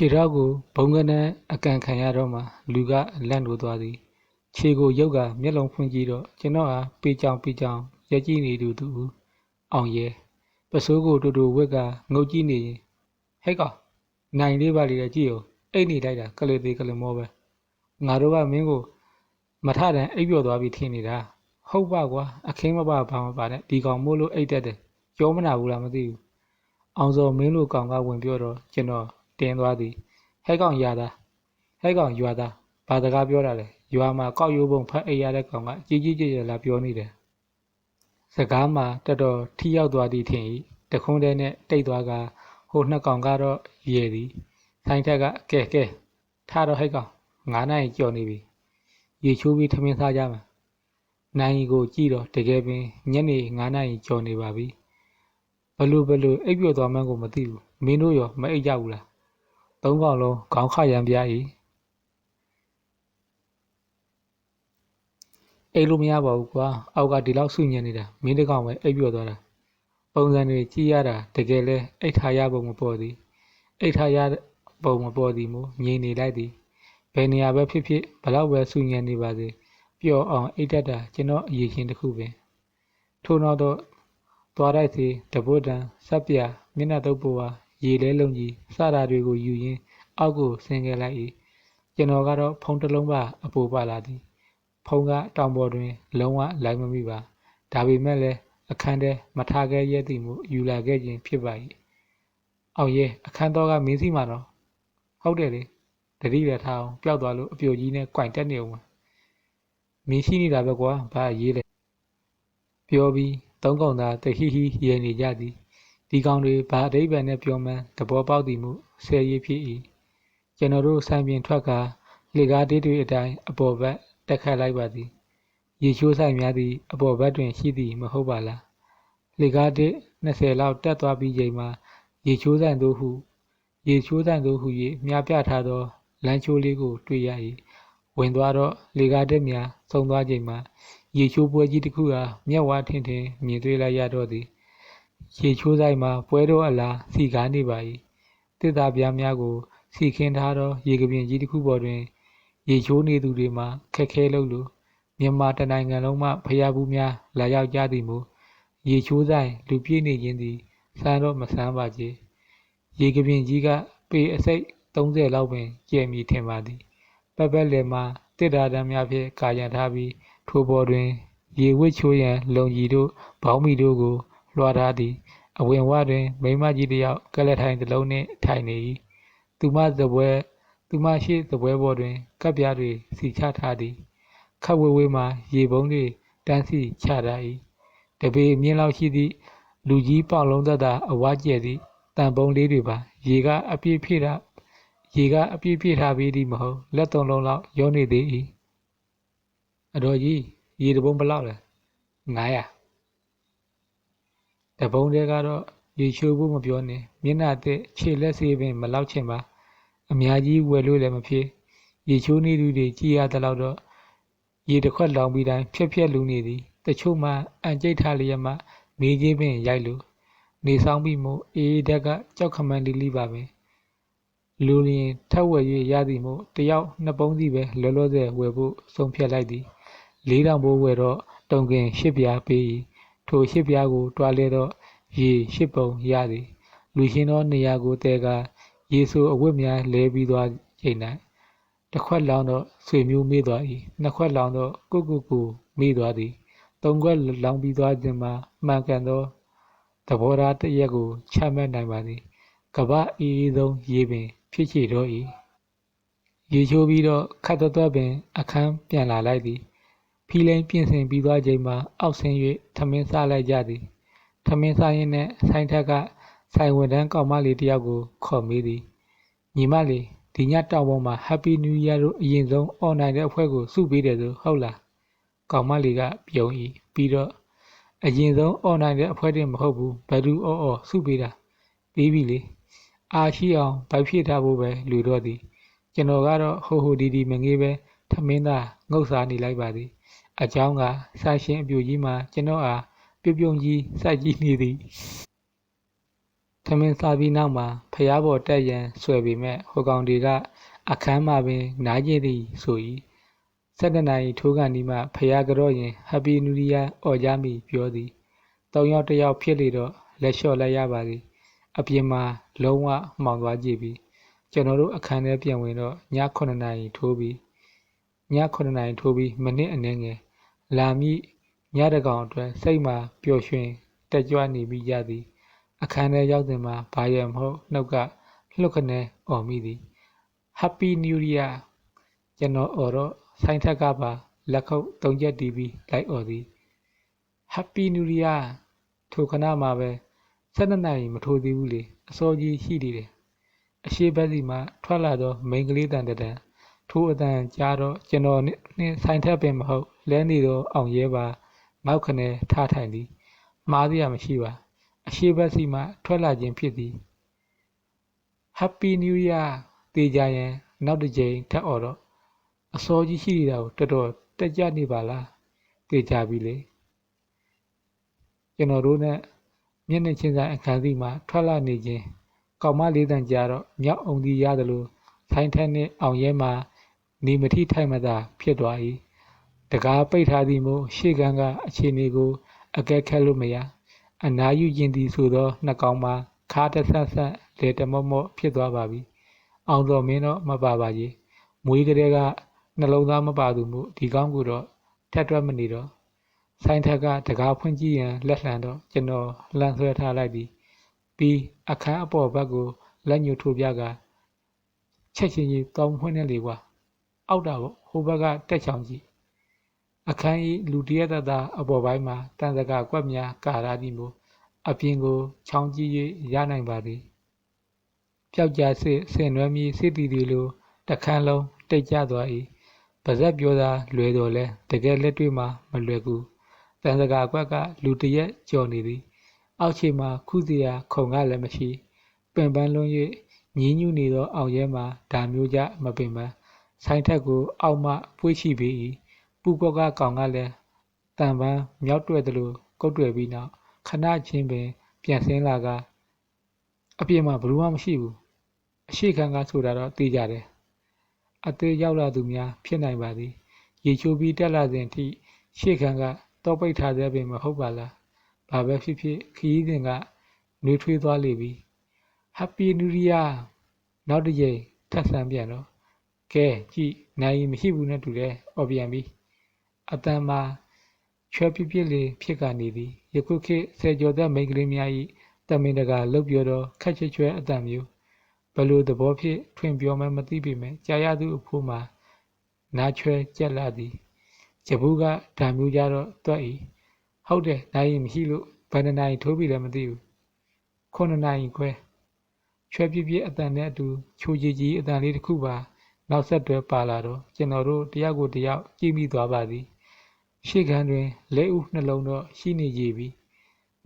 ခြေထောက်ကိုဘုံကနန်းအကန်ခံရတော့မှလူကလန့်လို့သွားသည်ခြေကိုရုပ်ကမျက်လုံးဖွင့်ကြည့်တော့ကျွန်တော်အားပေကြောင်ရက်ကြည့်နေသူအောင်ရဲပစိုးကိုတူဝက်ကငုတ်ကြည့်နေရင်ဟဲ့ကောင်နိုင်လေးပါလေကြည့်ဦးအိတ်နေလိုက်တာကလေးသေးကလေးမောပဲငါတို့ကမင်းကိုမထတန်အိပ်ပျော်သွားပြီထင်နေတာဟုတ်ပါကွာအခင်းမပါဘာမပါနဲ့ဒီကောင်မို့လို့အိတ်တက်တယ်ကြောမနာဘူးလားမသိဘူးအောင်စော်မင်းလိုကောင်ကဝင်ပြောတော့ကျွန်တော်တင်းသွားသည်ဟဲ့ကောင်ရွာသားဘာစကားပြောတာလဲရွာမှာကောက်ရိုးပုံဖတ်အိပ်ရတဲ့ကောင်ကကြီးကြီးကျယ်ကျယ်လာပြောနေတယ်စကားမှာတော်တော်ထိရောက်သွားသည်ထင်၏တခွန်းတည်းနဲ့တိတ်သွားကဟိုနှစ်ကောင်ကတော့ရေသည်ဆိုင်ထက်ကကဲထတော့ဟဲ့ကောင်9 နာရီကျော်နေပြီရေချိုးပြီးထမင်းစားကြမှာနိုင်ကိုကြည့်တော့တကယ်ပင်ညနေ9 နာရီကျော်နေပါပြီဘလို့အိပ်ပျော်သွားမှန်းကိုမသိဘူးမင်းတို့ရောမအိပ်ကြဘူးလားသုံးကောင်လုံးခေါင်းခရမ်းပြ၏အိပ်လို့မရပါဘူးကွာအောက်ကဒီလောက်ဆူညံနေတာမင်းတကောင်ပဲအိပ်ပျော်သွားတာပုံစံတွေကြည့်ရတာတကယ်လဲအိတ်ထားရပုံမပေါ်သည်အိတ်ထားရပုံမပေါ်သည်မို့ငြိမ်နေလိုက်သည်ဘယ်နေရာပဲဖြစ်ဖြစ်ဘလောက်ပဲဆူညံနေပါစေပျော်အောင်အိတ်တတ်တာကျွန်တော်အရေးချင်းတစ်ခုပင်ထို့နောက်တော့သွားတိုက်စီတပုတ်တန်ဆက်ပြမျက်နှာတုပ်ပေါ်ဟာရေလဲလုံးကြီးစတာတွေကိုယူရင်းအောက်ကိုဆင်းခဲ့လိုက်၏ကျွန်တော်ကတော့ဖုံးတစ်လုံးပါအပူပါလာသည်ဖုံးကတောင်ပေါ်တွင်လုံးဝလိုက်မမိပါဒါပေမဲ့လည်းအခန်းထဲမထားခဲ့ရသည်မို့ယူလာခဲ့ခြင်းဖြစ်ပါ၏အောင်ရဲအခန်းတော်ကမင်းစီမှာတော့ဟုတ်တယ်လေတတိရထားအောင်ပျောက်သွားလို့အပြိုကြီးနဲ့ကြွိုင်တက်နေအောင်မင်းရှိနေတာပဲကွာဘာရေးလဲပြောပြီးသုံးကောင်သားတဟိဟိရဲနေကြသည်ဒီကောင်တွေဘာအဓိပ္ပာယ်နဲ့ပြောမှန်းသဘောပေါက်သည်မှုဆယ်ရည်ဖြစ်၏ကျွန်တော်တို့ဆိုင်ပြင်ထွက်ကလေကားတေးတွေအတိုင်းအပေါ်ဘက်တက်ခတ်လိုက်ပါသည်ရေချိုးဆိုင်များသည်အပေါ်ဘက်တွင်ရှိသည်မဟုတ်ပါလားလေကားတေး20လောက်တက်သွားပြီးချိန်မှာရေချိုးဆိုင်သို့ဟု၍မြားပြထားသောလမ်းချိုးလေးကိုတွေ့ရ၏ဝင်သွားတော့လေကားတေးများဆုံးသွားချိန်မှာရေချိုးပွဲကြီးတစ်ခုအားမျက်ဝါးထင်မြင်တွေ့လိုက်ရတော့သည်ရေချိုးဆိုင်မှာပွဲတော်အလားစီကားနေပါ၏တစ်သားပြားများကိုစီခင်းထားသောရေကပြင်ကြီးတစ်ခုပေါ်တွင်ရေချိုးနေသူတွေမှာခက်ခဲလို့မြန်မာတနိုင်ငံလုံးမှဖျားဘူးများလာရောက်ကြသည်မို့ရေချိုးဆိုင်လူပြည့်နေခြင်းသည်စမ်းတော့မဆန်းပါချေရေကပြင်ကြီးကပေအစိတ်30လောက်ပင်ကျယ်မီထင်ပါသည်ပတ်လည်မှာတစ်သားတန်းများဖြင့်ကာရံထားပြီးထိုပေါ်တွင်ရေဝစ်ချိုးရန်လုံကြီးတို့ဘောင်းမီတို့ကိုလွှာထားသည်အဝင်ဝတွင်မိန်းမကြီးတစ်ယောက်ကလက်ထိုင်တစ်လုံးနှင့်ထိုင်နေ၏သူမရှိစပွဲပေါ်တွင်ကပ်ပြားတွေစီချထားသည်ခပ်ဝေးမှရေပုံးတွေတန်းစီချထား၏တပေမြင့်လောက်ရှိသည့်လူကြီးပေါင်လုံးသက်သာအဝါကျဲသည့်တန်ပုံးလေးတွေပါရေကအပြည့်ဖြည့်ထားပြီးသည်မဟုတ်လက်သုံးလုံးလောက်ရောနေသေး၏အတော်ကြီးရေတပုံးဘလောက်လဲ900တပုံးတဲကတော့ရေချိုးဖို့မပြောနဲ့မျက်နှာသက်ခြေလက်ဆေးပင်မလောက်ချင်ပါအများကြီးဝယ်လို့လည်းမဖြစ်ရေချိုးနေသူတွေကြည်ရသလောက်တော့ရေတစ်ခွက်လောင်ပြီးတိုင်းဖြက်လူနေသည်တချို့မှအန်ကျိတ်ထားလျက်မှမေးခြင်းပင်ရိုက်လို့နေဆောင်ပြီးမို့အေးဓာတ်ကကြောက်ခမန်းလေးပါပဲလူလျင်ထပ်ဝယ်၍ရသည်မို့တယောက်2 ပုံးစီပဲလောဆယ်ဝယ်ဖို့ဆုံးဖြတ်လိုက်သည်4000ဘိုးဝယ်တော့တုံကင်8 ပြားပေး၏ထို8 ပြားကိုတွားလဲတော့ရေ8 ပုံရသည်လူရှင်းသောနေရာကိုတဲကရေဆိုအဝတ်များလဲပြီးသွားချိန်၌တစ်ခွက်လောင်းတော့ဆွေမျိုးမေးသွား၏2 ခွက်လောင်းတော့ကိုမေးသွားသည်3 ခွက်လောင်းပြီးသွားခြင်းမှာမှန်ကန်သောသဘောထားတစ်ရက်ကိုချမှတ်နိုင်ပါသည်ကမ္ဘာအေးဆုံးရေပင်ဖြစ်ချေတော့၏ရေချိုးပြီးတော့ခတ်သွက်ပင်အခန်းပြန်လာလိုက်သည်ဖီလိန်ပြင်ဆင်ပြီးသွားချိန်မှာအောက်ဆင်း၍ထမင်းစားလိုက်ကြသည်ထမင်းစားရင်းနဲ့ဆိုင်ထက်ကဆိုင်ဝန်ထမ်းကောင်မလေးတစ်ယောက်ကိုခေါ်မေးသည်ညီမလေးဒီညတောင်ပေါ်မှာ Happy New Year တို့အရင်ဆုံးအွန်လိုင်းတဲ့အဖွဲ့ကိုစုပေးတယ်ဆိုဟုတ်လားကောင်မလေးကပြုံး၏ပြီးတော့အရင်ဆုံးအွန်လိုင်းတဲ့အဖွဲ့တွေမဟုတ်ဘူးဘယ်သူစုပေးတာပြီးပြီလေအားရှိအောင်ဗိုက်ဖြစ်ထားဖို့ပဲလူတော့သည်ကျွန်တော်ကတော့ဟိုဒီမငေးပဲထမင်းသားငုတ်စားနေလိုက်ပါသည်အကြောင်းကဆိုင်ရှင်အပြူကြီးမှာကျွန်တော်အားပြုံးကြီးစိုက်ကြည့်နေသည်ထ မင်းစားပြီးနောက်မှာဖျားပေါ်တက်ရန်ဆွဲပေမဲ့ဟိုကောင်တွေကအခန်းမှာပင်နားကျင်သည်ဆို၏12 နာရီထိုးကန်ဒီမှဖျားကြော့ရင် Happy New Year အော်ကြမိပြောသည်3 ယောက်တစ်ယောက်ဖြစ်လေတော့လက်လျှော့လိုက်ရပါသည်အပြင်မှာလုံးဝမှောင်သွားကြပြီကျွန်တော်တို့အခန်းထဲပြန်ဝင်တော့ည9 နာရီထိုးပြီးမိနစ်အနည်းငယ်လာမည့်ညတကောင်အတွက်စိတ်မှာပျော်ရွှင်တက်ကြွနေမိကြသည်အခန်းထဲရောက်သည်မှာဘာရမဟုတ်နှုတ်ကလှုပ်ခနဲအော်မိသည် Happy New Year ကျွန်တော်အော်တော့ဆိုင်ထက်ကပါလက်ခုပ်3 ချက်တီးပြီးလိုက်အော်သည် Happy New Year ထိုခဏမှာပဲ12 နာရီမထိုးသေးဘူးလေအစောကြီးရှိသေးတယ်အရှိဘက်စီမှထွက်လာသောမိန်းကလေးတန်တန်ထိုအတန်ကြားတော့ကျွန်တော်နှင့်ဆိုင်ထက်ပင်မဟုတ်လဲနေသောအောင်ရဲပါငေါက်ခနဲထားထိုင်သည်မှားစရာမရှိပါအရှိဘက်စီမှထွက်လာခြင်းဖြစ်သည် Happy New Year တေးကြရန်နောက်တစ်ကြိမ်ထပ်အော်တော့အစောကြီးရှိနေတာကိုတော်တော်တက်ကြနေပါလားတေးကြပြီလေကျွန်တော်တို့နဲ့မျက်နှာချင်းဆိုင်အခန်းစီမှထွက်လာနေခြင်းကောင်မလေးတန်ကြားတော့မြောက်အောင်ဒီရတယ်လို့ဆိုင်ထက်နှင့်အောင်ရဲမှာနေမထိထိုင်မသာဖြစ်သွား၏တကားပိတ်ထားသည်မို့ရှေ့ကန်းကအခြေအနေကိုအကဲခတ်လို့မရအနားယူခြင်းသည်ဆိုသောနှကောင်မှာခါတဆန့်ဆန့်လေတမော့မော့ဖြစ်သွားပါပြီအောင်တော်မင်းတော့မပါပါကြီးမွေးကလေးကနှလုံးသားမပါသူမို့ဒီကောင်းကိုတော့ထက်တွက်မနေတော့ဆိုင်ထက်ကတကားဖွင့်ကြည့်ရန်လက်လှမ်းတော့ကျွန်တော်လှမ်းဆွဲထားလိုက်သည်ပြီးအခန်းအပေါ်ဘက်ကိုလက်ညှိုးထိုးပြကချက်ချင်းကြီးတောင်းဖွင့်နေလေကွာအောက်တာပေါ့ဟိုဘက်ကတက်ချောင်းကြီးအခန်း၏လူတရက်သားအပေါ်ပိုင်းမှာတန်စကာကွက်များကာရသည်မို့အပြင်ကိုချောင်းကြည့်၍ရနိုင်ပါသည်ပျောက်ကြားစစ်ဆင်နွှဲမည်စစ်တီတီလိုတခန်းလုံးတိတ်ကျသွား၏ပါဇက်ပြောသာလွယ်တော်လဲတကယ်လက်တွေ့မှာမလွယ်ကူတန်စကာကွက်ကလူတရက်ကြော်နေသည်အောက်ခြေမှာခုစရာခုံကလည်းမရှိပင်ပန်းလွန်း၍ညင်းညူနေသောအောင်ရဲမှာဒါမျိုးကြမပင်ပန်းဆိုင်ထက်ကိုအောက်မှပွေးချိပေ၏ပူကော့ကကောင်ကလည်းတန်ပန်းမြောက်တွယ်သလိုကုတ်တွယ်ပြီးနောက်ခဏချင်းပင်ပြန်ဆင်းလာကအပြင်မှာဘယ်သူမှမရှိဘူးအရှိခန်းကဆိုတာတော့သိကြတယ်အသေးရောက်လာသူများဖြစ်နိုင်ပါသည်ရေချိုးပြီးတက်လာစဉ်ထိရှေ့ခန်းကတော့ပိတ်ထားသေးပင်မဟုတ်ပါလားဘာပဲဖြစ်ဖြစ်ခရီးစဉ်ကနှွေးထွေးသွားလေပြီ Happy New Year နောက်တစ်ကြိမ်ထပ်ဆန်းပြန်တော့ကဲကြည့်နိုင်မရှိဘူးနဲ့တူတယ်အော်ပြန်ပြီအတန်မှာချွဲပြစ်လေးဖြစ်ကနေသည်ယခုခေတ်ဆယ်ကျော်သက်မိန်းကလေးများ၏တမင်တကာလှုပ်ပြောတော့ခက်ချွဲချွဲအတန်မျိုးဘလို့သဘောဖြစ်ထွင်ပြောမှမသိပေမဲ့ကြာရသူအဖို့မှာနားချွဲကြက်လာသည်ဂျဘူးကဓာမျိုးကြတော့တွက်၏ဟုတ်တယ်နိုင်မရှိလို့ဘယ်နှစ်နိုင်ထိုးပြီလည်းမသိဘူး9 နိုင်ခွဲချွဲပြစ်အတန်နဲ့အတူချိုကြီးကြီးအတန်လေးတစ်ခုပါနောက်ဆက်တွဲပါလာတော့ကျွန်တော်တို့တယောက်ကိုတယောက်ကြည့်မိသွားပါသည်ရှေ့ခန်းတွင်လက်ဦးနှလုံးတော့ရှိနေကြပြီ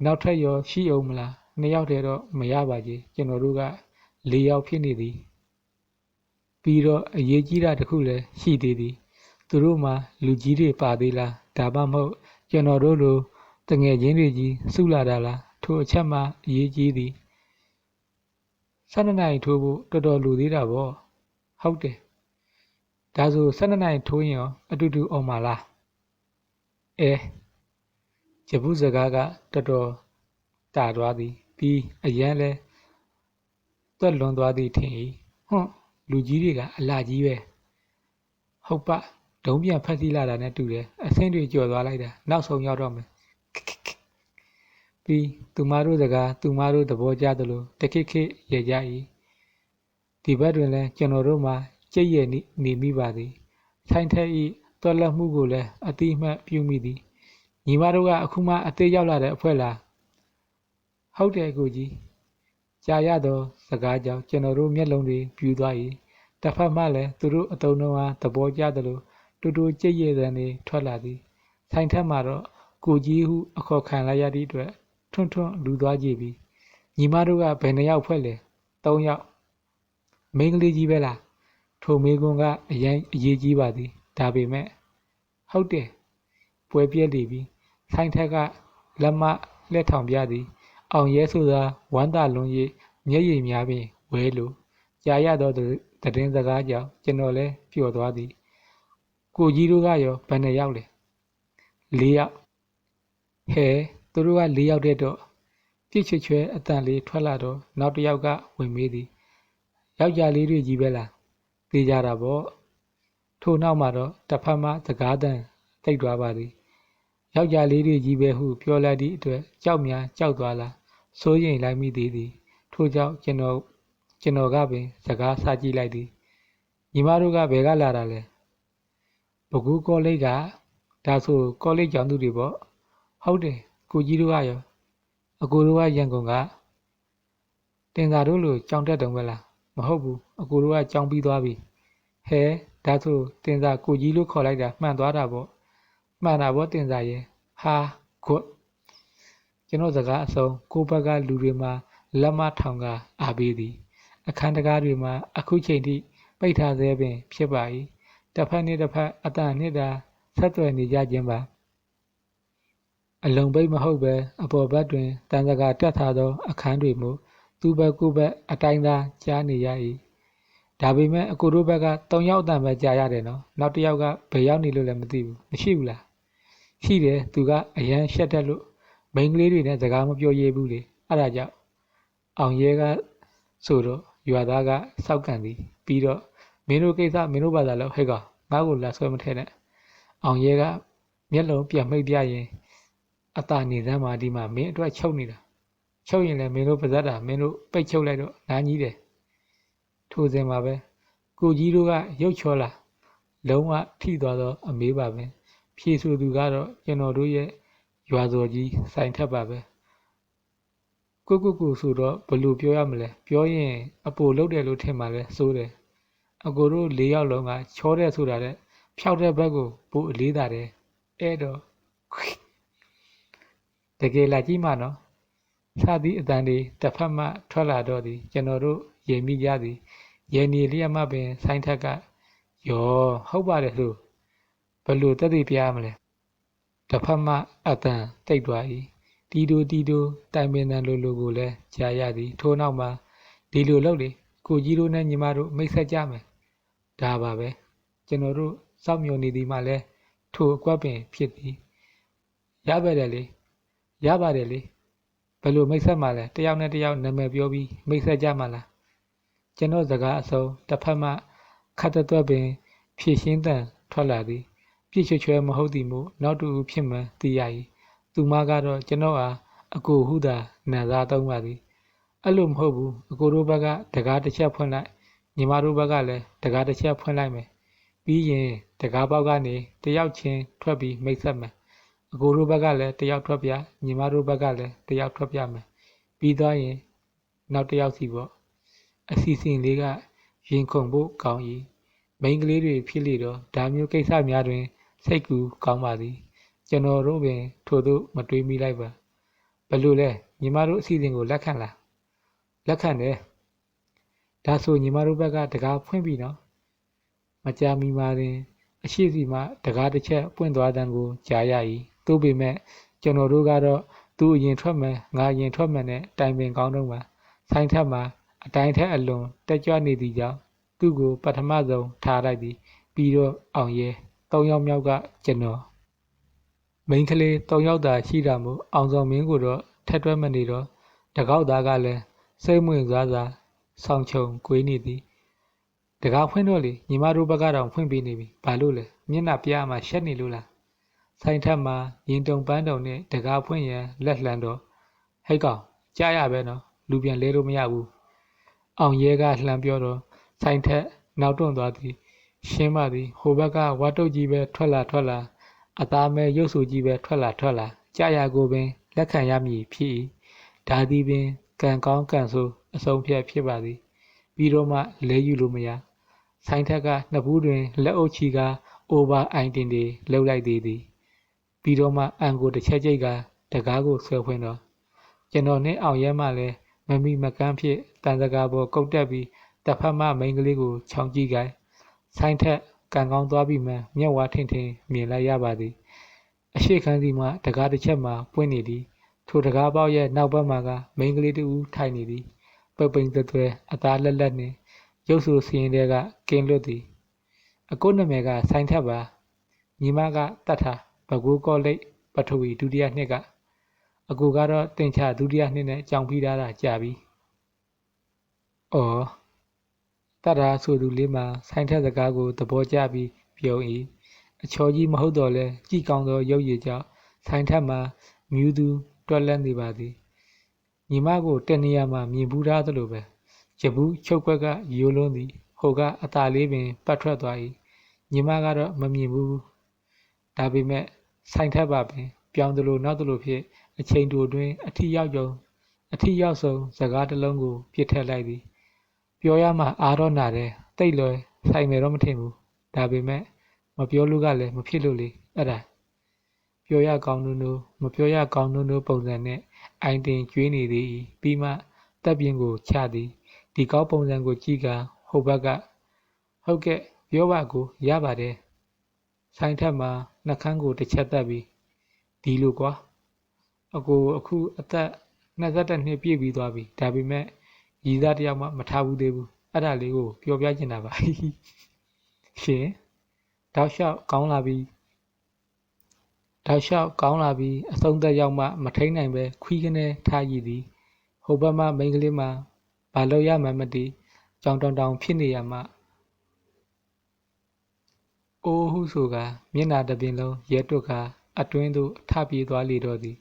နောက်ထပ်ရောရှိအောင်မလား2 ယောက်တည်းတော့မရပါကြီးကျွန်တော်တို့က4 ယောက်ဖြစ်နေသည်ပြီးတော့အရေးကြီးတာတစ်ခုလည်းရှိသေးသည်သူတို့မှာလူကြီးတွေပါသေးလားဒါမှမဟုတ်ကျွန်တော်တို့လိုတငယ်ချင်းတွေကြီးစုလာတာလားထိုအချက်မှအရေးကြီးသည်12 နိုင်ထိုးဖို့တော်တော်လူသေးတာပေါ့ဟုတ်တယ်ဒါဆို12 နိုင်ထိုးရင်ရောအတူတူအောင်ပါလားဂျဘူးစကားကတော်တော်တာသွားသည်ပြီးအရန်လဲတွက်လွန်သွားသည်ထင်၏လူကြီးတွေကအလာကြီးပဲဟုတ်ပဒုံးပြန်ဖက်စီလာတာနဲ့တူတယ်အဆင့်တွေကျော်သွားလိုက်တာနောက်ဆုံးရောက်တော့မယ်ပြီးသူမတို့စကားသူမတို့သဘောကျသလိုတခိခိရကြ၏ဒီဘက်တွင်လည်းကျွန်တော်တို့မှာကြိတ်ရနေမိပါသည်ဆိုင်ထက်ဤတွက်လက်မှုကိုလည်းအတိအမှတ်ပြုမိသည်ညီမတို့ကအခုမှအသေးရောက်လာတဲ့အဖွဲ့လားဟုတ်တယ်ကိုကြီးကြာရသောစကားကြောင့်ကျွန်တော်တို့မျက်လုံးတွေပြူသွား၏တစ်ဖက်မှလည်းသူတို့အတုံးလုံးအားသဘောကျသလိုတူတူကြိတ်ရတဲ့နေထွက်လာသည်ဆိုင်ထက်မှာတော့ကိုကြီးဟုအခေါ်ခံလိုက်ရသည့်အတွက်ထွန်းထွန်းလူသွားကြည့်ပြီးညီမတို့ကဘယ်နှယောက်ဖွဲ့လဲ3 ယောက်မိန်းကလေးကြီးပဲလားထိုမေကွန်းကအရင်အရေးကြီးပါသည်ဒါပေမဲ့ဟုတ်တယ်ပွဲပြက်လေပြီဆိုင်ထက်ကလက်မလက်ထောင်ပြသည် အောင်ရဲဆိုတာဝမ်းသာလွန်၍မျက်ရည်များပင်ဝဲလိုကြားရသောသတင်းစကားကြောင့်ကျွန်တော်လည်းပျော်သွားသည်ကိုကြီးတို့ကရောဘယ်နှယောက်လဲ၄ယောက်ဟဲသူတို့က၄ယောက်တဲ့တော့ပြစ်ချွချွဲအတန်လေးထွက်လာတော့နောက်တစ်ယောက်ကဝင်မေးသည်ယောက်ျားလေးတွေကြီးပဲလားသိကြတာပေါ့ထို့နောက်မှာတော့တစ်ဖက်မှစကားတန်တိတ်သွားပါသည်ယောက်ျားလေးတွေကြီးပဲဟုပြောလိုက်သည့်အတွက်ကြောက်များကြောက်သွားလားစိုးရိမ်လိုက်မိသေးသည်ထို့ကြောင့်ကျွန်တော်ကပင်စကားစကြည့်လိုက်သည်ညီမတို့ကဘယ်ကလာတာလဲဘကူးကောလိပ်ကဒါဆိုကောလိပ်ကျောင်းသူတွေပေါ့ဟုတ်တယ်ကိုကြီးတို့ကရောအကိုတို့ကရန်ကုန်ကတင်သာတို့လိုကြောင်းတက်တုံးပဲလားမဟုတ်ဘူးအကိုတို့ကကြောင်းပြီးသွားပြီဟဲဒါဆိုတင်သာကိုကြီးလို့ခေါ်လိုက်တာမှန်သွားတာပေါ့မှန်တာပေါ့တင်သာရဲ့ဟာကွတ်ကျွန်တော်စကားအဆုံးကိုဘက်ကလူတွေမှာလက်မထောင်ကအားပေးသည်အခန်းတကားတွေမှာအခုချိန်ထိပိတ်ထားသေးပင်ဖြစ်ပါ၏တစ်ဖက်နှင့်တစ်ဖက်အတန်နှင့်သာဆက်သွယ်နေကြခြင်းပါအလုံးပိတ်မဟုတ်ပဲအပေါ်ဘက်တွင်တန်စကာတက်ထားသောအခန်းတွေမှသူ့ဘက်ကိုယ့်ဘက်အတိုင်းသာကြားနေရ၏ဒါပေမဲ့အကိုတို့ဘက်က၃ယောက်အတန်ပဲကြားရတယ်နော်နောက်တစ်ယောက်ကဘယ်ရောက်နေလို့လည်းမသိဘူးမရှိဘူးလားရှိတယ်သူကအရန်ရှက်တတ်လို့မိန်းကလေးတွေနဲ့စကားမပြောရဲဘူးလေအဲ့ဒါကြောင့်အောင်ရဲကဆိုတော့ရွာသားကစောက်ကန်သည်ပြီးတော့မင်းတို့ကိစ္စမင်းတို့ဘာသာလို့ဟဲ့ကောင်ငါ့ကိုလာဆွဲမထဲနဲ့အောင်ရဲကမျက်လုံးပြန်မိတ်ပြရင်အตาနေစမ်းမာဒီမှာမင်းအတွက်ချုပ်နေတာချုပ်ရင်လည်းမင်းတို့ပါဇက်တာမင်းတို့ပိတ်ချုပ်လိုက်တော့နားကြီးတယ်ထိုစဉ်မှာပဲကိုကြီးတို့ကရုတ်ချောလာလုံးဝထိသွားသောအမေးပါပဲဖြေဆိုသူကတော့ကျွန်တော်တို့ရဲ့ရွာစော်ကြီးစိုင်ထက်ပါပဲကိုဆိုတော့ဘယ်လိုပြောရမလဲပြောရင်အပိုလုတ်တယ်လို့ထင်ပါလဲစိုးတယ်အကိုတို့၄ယောက်လုံးကချောတဲ့ဆိုတာတဲ့ဖြောက်တဲ့ဘက်ကိုပို့အလေးတာတယ်အဲ့တော့တကယ်လာကြည့်မှနော်စသည်အတန်တွေတစ်ဖက်မှထွက်လာတော့သည်ကျွန်တော်တို့ရင်မိကြသည်ရည်နေလျက်မှပင်ဆိုင်းထက်ကယောဟုတ်ပါတယ်ဆိုဘယ်လိုတက်တည်ပြရမလဲတစ်ဖက်မှအတန်တိတ်သွား၏တီတိုတိုင်ပင်တန်လိုကိုလည်းကြားရသည်ထို့နောက်မှာဒီလိုလုပ်လေကိုကြီးတို့နဲ့ညီမတို့မိတ်ဆက်ကြမယ်ဒါပါပဲကျွန်တော်တို့စောင့်မျှော်နေသည်မှလည်းထိုအကွက်ပင်ဖြစ်သည်ရပါတယ်လေဘယ်လိုမိတ်ဆက်မှလဲတယောက်နဲ့တယောက်နာမည်ပြောပြီးမိတ်ဆက်ကြမှာလားကျွန်တော်စကားအဆုံးတစ်ဖက်မှခတ်သွက်ပင်ဖြည့်ရှင်းတန်ထွက်လာသည်ပြည့်ချွဲမဟုတ်သည်မို့နောက်တူဖြစ်မှန်းသိရ၏သူမကတော့ကျွန်တော်အားအကိုဟုသာနံစားသုံးပါသည်အဲ့လိုမဟုတ်ဘူးအကိုတို့ဘက်ကတကားတစ်ချက်ဖွင့်လိုက်ညီမတို့ဘက်ကလည်းတကားတစ်ချက်ဖွင့်လိုက်မယ်ပြီးရင်တကားပေါက်ကနေတယောက်ချင်းထွက်ပြီးမိတ်ဆက်မယ်အကိုတို့ဘက်ကလည်းတယောက်ထွက်ပြညီမတို့ဘက်ကလည်းတယောက်ထွက်ပြမယ်ပြီးသွားရင်နောက်တယောက်စီပေါ့အစီအစဉ်လေးကရင်ခုန်ဖို့ကောင်း၏မိန်းကလေးတွေဖြစ်လေတော့ဒါမျိုးကိစ္စများတွင်စိတ်ကူကောင်းပါသည်ကျွန်တော်တို့ပင်ထို့သို့မတွေးမိလိုက်ပါဘယ်လိုလဲညီမတို့အစီအစဉ်ကိုလက်ခံလားလက်ခံတယ်ဒါဆိုညီမတို့ဘက်ကတကားဖွင့်ပြီနော်မကြာမီမှာတွင်အရှိစီမှတကားတစ်ချက်ပွင့်သွားတဲ့ကိုကြားရ၏သို့ပေမဲ့ကျွန်တော်တို့ကတော့သူအရင်ထွက်မယ်ငါအရင်ထွက်မယ်နဲ့တိုင်ပင်ကောင်းတော့မှာဆိုင်းထက်မှာအတိုင်းထက်အလွန်တက်ကြွနေသည့်ကြောင့်သူ့ကိုပထမဆုံးထားလိုက်သည်ပြီးတော့အောင်ရဲ၃ယောက်မြောက်ကကျွန်တော်မိန်းကလေး၃ယောက်သာရှိတာမို့အောင်စော်မင်းကိုတော့ထက်တွဲမနေတော့တကောက်သားကလည်းစိတ်ဝင်စားစွာဆောင်ချုံကွေးနေသည်တကားဖွင့်တော့လေညီမတို့ဘက်ကတော့ဖွင့်ပေးနေပြီဘာလို့လဲမျက်နှာပြားမှာရှက်နေလို့လားဆိုင်ထက်မှာရင်တုံပန်းတုံနဲ့တကားဖွင့်ရန်လက်လှမ်းတော့ဟိတ်ကောင်ကြားရပဲနော်လူပြန်လဲလို့မရဘူးအောင်ရဲကလှမ်းပြောတော့ဆိုင်ထက်နောက်တွန့်သွားသည်ရှင်းပါသည်ဟိုဘက်ကဝါတုတ်ကြီးပဲထွက်လာအသားမဲရုပ်ဆူကြီးပဲထွက်လာကြာရကိုပင်လက်ခံရမည်ဖြစ်၏ဒါသည်ပင်ကံကောင်းကံဆိုးအဆုံးဖြတ်ဖြစ်ပါသည်ပြီးတော့မှလဲယူလို့မရဆိုင်းထက်ကနှစ်ဘူးတွင်လက်အုပ်ချီကအိုဗာအိုင်တင်တွေလှုပ်လိုက်သေးသည်ပြီးတော့မှအန်ကိုတစ်ချက်ကြိတ်ကတကားကိုဆွဲဖွင့်တော့ကျွန်တော်နဲ့အောင်ရဲမှလည်းမမီမကန်းဖြစ်တန်စကားပေါ်ကုတ်တက်ပြီးတစ်ဖက်မှမိန်းကလေးကိုချောင်းကြည့်ခိုင်းဆိုင်းထက်ကံကောင်းသွားပြီမှမျက်ဝါးထင်မြင်လိုက်ရပါသည်အရှိခန်းစီမှတကားတစ်ချက်မှပွင့်နေသည် ထိုတကားပေါက်ရဲ့နောက်ဘက်မှာကမိန်းကလေးတစ်ဦးထိုင်နေသည်ပိတ်ပိန်သွဲအသားလက်လက်နှင့်ရုပ်ဆူစင်းတဲ့ကကင်းလွတ်သည်အကုတ်နာမည်ကဆိုင်းထက်ပါညီမကတတ်ထားဘကိုးကောလိပ်ပထဝီဒုတိယနှစ်ကအကူကတော့တင်ချဒုတိယနှစ်နဲ့ကြောင်ပြီးထားတာကြာပြီ။အော်တတ်ထားဆိုသူလေးမှာဆိုင်းထက်စကားကိုသဘောကျပြီးပြုံး၏အချောကြီးမဟုတ်တော့လဲကြည်ကောင်းသောရုပ်ရည်ကြောင့်ဆိုင်းထက်မှာမြူးသူတွက်လက်နေပါသည်ညီမကိုတနေရာမှာမြင်ဘူးထားသလိုပဲရဘူးချုပ်ကွက်ကရိုးလွန်းသည်ဟိုကအသာလေးပင်ပတ်ထွက်သွား၏ညီမကတော့မမြင်ဘူးဒါပေမဲ့ဆိုင်းထက်ပါပင်ပြောင်းသလိုနောက်သလိုဖြစ်အချိန်တိုတွင်အထီရောက်ဆုံးစကားတစ်လုံးကိုပြစ်ထည့်လိုက်သည်ပြောရမှအားတော့နာတယ်တိတ်လွယ်ဆိုင်မယ်တော့မထင်ဘူးဒါပေမဲ့မပြောလို့ကလည်းမဖြစ်လို့လေအဲ့ဒါပြောရကောင်းနိုးမပြောရကောင်းနိုးပုံစံနဲ့အိုင်တင်ကျွေးနေသည်ပြီးမှတပ်ပြင်းကိုချသည်ဒီကောက်ပုံစံကိုကြည့်ကဟိုဘက်ကဟုတ်ကဲ့ပြောပါကိုရပါတယ်ဆိုင်ထက်မှာနှကန်းကိုတစ်ချက်တက်ပြီးဒီလိုကွာအကိုအခုအသက်22နှစ်ပြည့်ပြီးသွားပြီဒါပေမဲ့ရည်သားတယောက်မှမထားဘူးသေးဘူးအဲ့ဒါလေးကိုပြောပြချင်တာပါရှင်တောက်လျှောက်ကောင်းလာပြီးအဆုံးသက်ရောက်မှမထိန်နိုင်ပဲခွီးကနေထားရည်သည်ဟိုဘက်မှမိန်းကလေးမှဘာလို့ရမှန်းမသိကြောင်တောင်ဖြစ်နေရမှအိုးဟုဆိုကမျက်နှာတစ်ပြင်လုံးရဲတွက်ကအတွင်းသို့ထပြေးသွားလေတော့သည်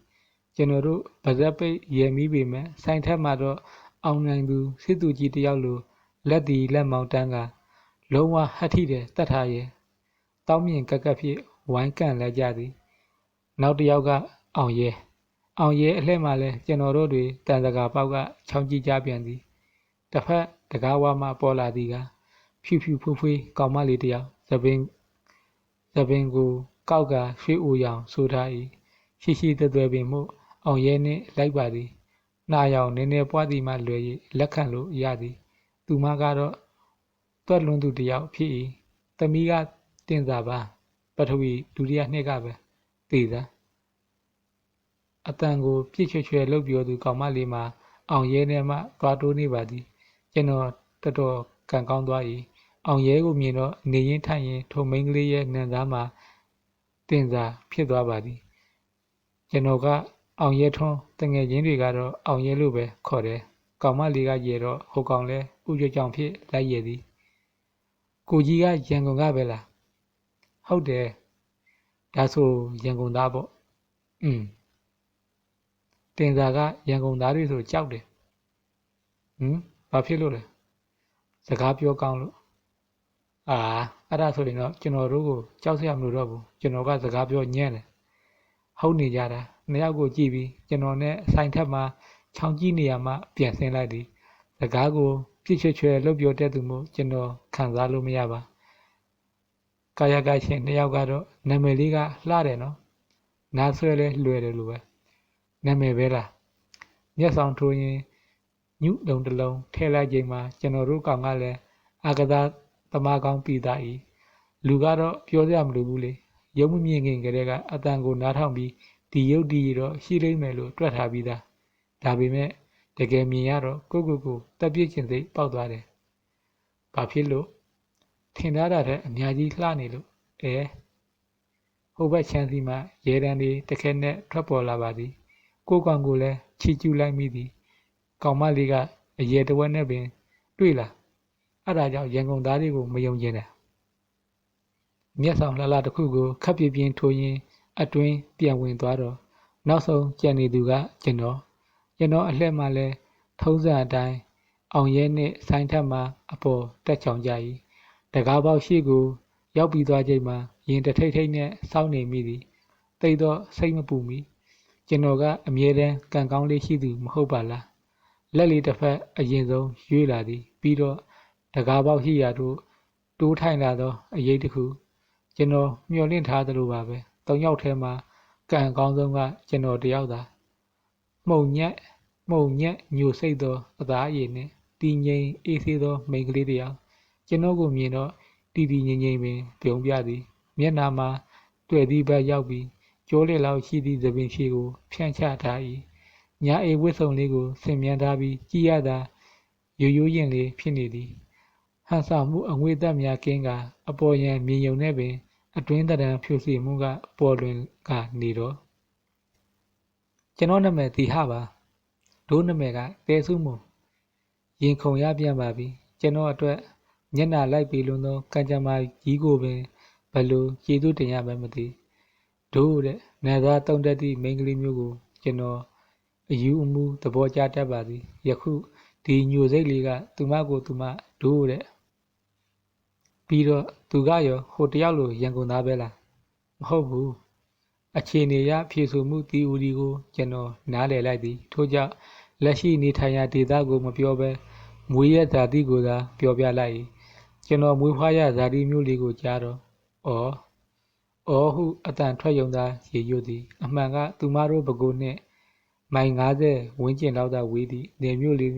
ကျွန်တော်တို့ဗဇက်ပိတ်ရဲမိပေမဲ့ဆိုင်ထက်မှတော့အောင်နိုင်သူစစ်သူကြီးတယောက်လိုလက်တီလက်မောင်းတန်းကလုံးဝဟတ်ထိတယ်တတ်ထားရဲ့တောင်းမြင်ကက်ကဖြစ်ဝိုင်းကန်လဲကြသည်နောက်တစ်ယောက်ကအောင်ရဲအလှဲ့မှလဲကျွန်တော်တို့တွေတန်စကာပေါက်ကချောင်းကြည့်ကြပြန်သည်တစ်ဖက်တကားဝါမှပေါ်လာသည်ကဖြူဖွေးကောင်မလေးတယောက်သပင်ကိုကောက်ကရွှေအိုရောင်ဆိုထား၏ရှိသွဲပင်မို့အောင်ရဲနှင့်လိုက်ပါသည်နှာရောင်နည်းနည်းပွားသည်မှလွယ်၍လက်ခံလို့ရသည်သူမကတော့တွက်လွန်းသူတယောက်ဖြစ်၏သမီးကတင်စားပါပထဝီဒုတိယနှစ်ကပဲသိသားအတန်ကိုပြစ်ချွဲလုပ်ပြောသူကောင်မလေးမှာအောင်ရဲနဲ့မှတွားတိုးနေပါသည်ကျွန်တော်တော်တော်ကံကောင်းသွား၏အောင်ရဲကိုမြင်တော့နေရင်ထိုင်ရင်ထိုမိန်းကလေးရဲ့နံသားမှာတင်စားဖြစ်သွားပါသည်ကျွန်တော်ကအောင်ရဲထွန်းတငယ်ချင်းတွေကတော့အောင်ရဲလို့ပဲခေါ်တယ်ကောင်မလေးကရေတော့ဟိုကောင်လဲဥကြကြောင်ဖြစ်လိုက်ရသည်ကိုကြီးကရန်ကုန်ကပဲလားဟုတ်တယ်ဒါဆိုရန်ကုန်သားပေါ့တင်စားကရန်ကုန်သားတွေဆိုကြောက်တယ်ဘာဖြစ်လို့လဲစကားပြောကောင်းလို့အဲ့ဒါဆိုရင်တော့ကျွန်တော်တို့ကိုကြောက်စရာမလိုတော့ဘူးကျွန်တော်ကစကားပြောညံ့တယ်ဟုတ်နေကြတာနှစ်ယောက်ကိုကြည့်ပြီးကျွန်တော်နဲ့ဆိုင်ထက်မှာချောင်းကြည့်နေရမှပြန်ဆင်းလိုက်သည်စကားကိုပြစ်ချွဲလုပ်ပြောတတ်သူမို့ကျွန်တော်ခံစားလို့မရပါကာယကရှင်နှစ်ယောက်ကတော့နာမည်လေးကလှတယ်နော်နားဆွဲလဲလွယ်တယ်လို့ပဲနာမည်ပဲလားမျက်ဆောင်ထိုးရင်ညုတုံတစ်လုံးထဲလိုက်ချိန်မှာကျွန်တော်တို့ကောင်ကလည်းအာကစားသမားကောင်းပြီးသား၏လူကတော့ပြောစရာမလိုဘူးလေရုံမမြင်ခင်ကတည်းကအတန်ကိုနားထောင်ပြီးဒီရုပ်ဒီရတော့ရှိလိမ့်မယ်လို့တွက်ထားပြီးသားဒါပေမဲ့တကယ်မြင်ရတော့ကိုတက်ပြစ်ခြင်းစိတ်ပေါက်သွားတယ်ဘာဖြစ်လို့ထင်ထားတာတဲ့အများကြီးလှနေလို့ဟိုဘက်ချမ်းစီမှာရဲတန်းတွေတခဲနဲ့ထွက်ပေါ်လာပါသည်ကိုကောင်ကိုလည်းချီကျူးလိုက်မိသည်ကောင်မလေးကအရေတဝက်နဲ့ပင်တွေ့လာအဲ့ဒါကြောင့်ရန်ကုန်သားတွေကိုမယုံကျင်တယ်မျက်ဆောင်လှလှတစ်ခုကိုခပ်ပြင်းထိုးရင်းအတွင်းပြန်ဝင်သွားတော့နောက်ဆုံးကြံနေသူကကျွန်တော်အလှည့်မှလဲထုံးစံအတိုင်းအောင်ရဲနှင့်ဆိုင်းထက်မှအပေါ်တက်ချောင်ကြ၏တကားပေါက်ရှိကိုရောက်ပြီးသွားချိန်မှာရင်တထိတ်နဲ့စောင့်နေမိသည်တိတ်တော့စိတ်မပူမီကျွန်တော်ကအမြဲတမ်းကံကောင်းလေးရှိသူမဟုတ်ပါလားလက်လေးတစ်ဖက်အရင်ဆုံးရွေးလာသည်ပြီးတော့တကားပေါက်ရှိရာသို့တိုးထိုင်လာသောအရေးတစ်ခုကျွန်တော်မျှော်လင့်ထားသလိုပါပဲ၃ယောက်ထဲမှာကံအကောင်းဆုံးကကျွန်တော်တယောက်သာမှုံညက်ညိုစိတ်သောအသားအရည်နှင့်တည်ငြိမ်အေးဆေးသောမိန်းကလေးတယောက်ကျွန်တော်ကိုမြင်တော့တည်ငြိမ်ပင်ပြုံးပြသည်မျက်နှာမှာတွေ့သည့်ဘက်ရောက်ပြီးကျိုးလေလောက်ရှိသည့်သပင်ဖြေကိုဖြန့်ချထား၏ ညာအိမ်ဝတ်စုံလေးကိုဆင်မြန်းထားပြီးကြည်ရတာရိုးရိုးရင်လေးဖြစ်နေသည်ဟန်ဆောင်မှုအငွေ့သက်များကင်းကအပေါ်ယံမြင်ယုံနဲ့ပင်အတွင်းသဏ္ဍာန်ဖြူစီမှုကပေါ်လွင်ကနေတော့ကျွန်တော်နာမည်တီဟပါတို့နာမည်ကတဲစုမွန်ရင်ခုန်ရပြန်ပါပြီကျွန်တော်အတွက်မျက်နှာလိုက်ပြီးလွန်းသောကံကြမ္မာကြီးကိုပင်ဘယ်လိုကျေးဇူးတင်ရမှန်းမသိတို့တဲ့နာသားတုံးတက်သည့်မိန်းကလေးမျိုးကိုကျွန်တော်အယူအမှုသဘောကျတတ်ပါသည်ယခုဒီညိုစိတ်လေးကသူမကိုသူမတို့တဲ့ပြီးတော့သူကရောဟိုတယောက်လိုရန်ကုန်သားပဲလားမဟုတ်ဘူးအခြေအနေရဖြေဆိုမှုသီအိုရီကိုကျွန်တော်နားလည်လိုက်သည်ထို့ကြောင့်လက်ရှိနေထိုင်ရာဒေသကိုမပြောဘဲမွေးရဇာတိကိုသာပြောပြလိုက်၏ကျွန်တော်မွေးဖွားရဇာတိမျိုးလေးကိုကြားတော့အော်ဟုအတန်ထွက်ယုံသာရေရွတ်သည်အမှန်ကသူမတို့ပဲကိုနှင့်မိုင်90ဝန်းကျင်လောက်သာဝေးသည့်နေမြို့လေး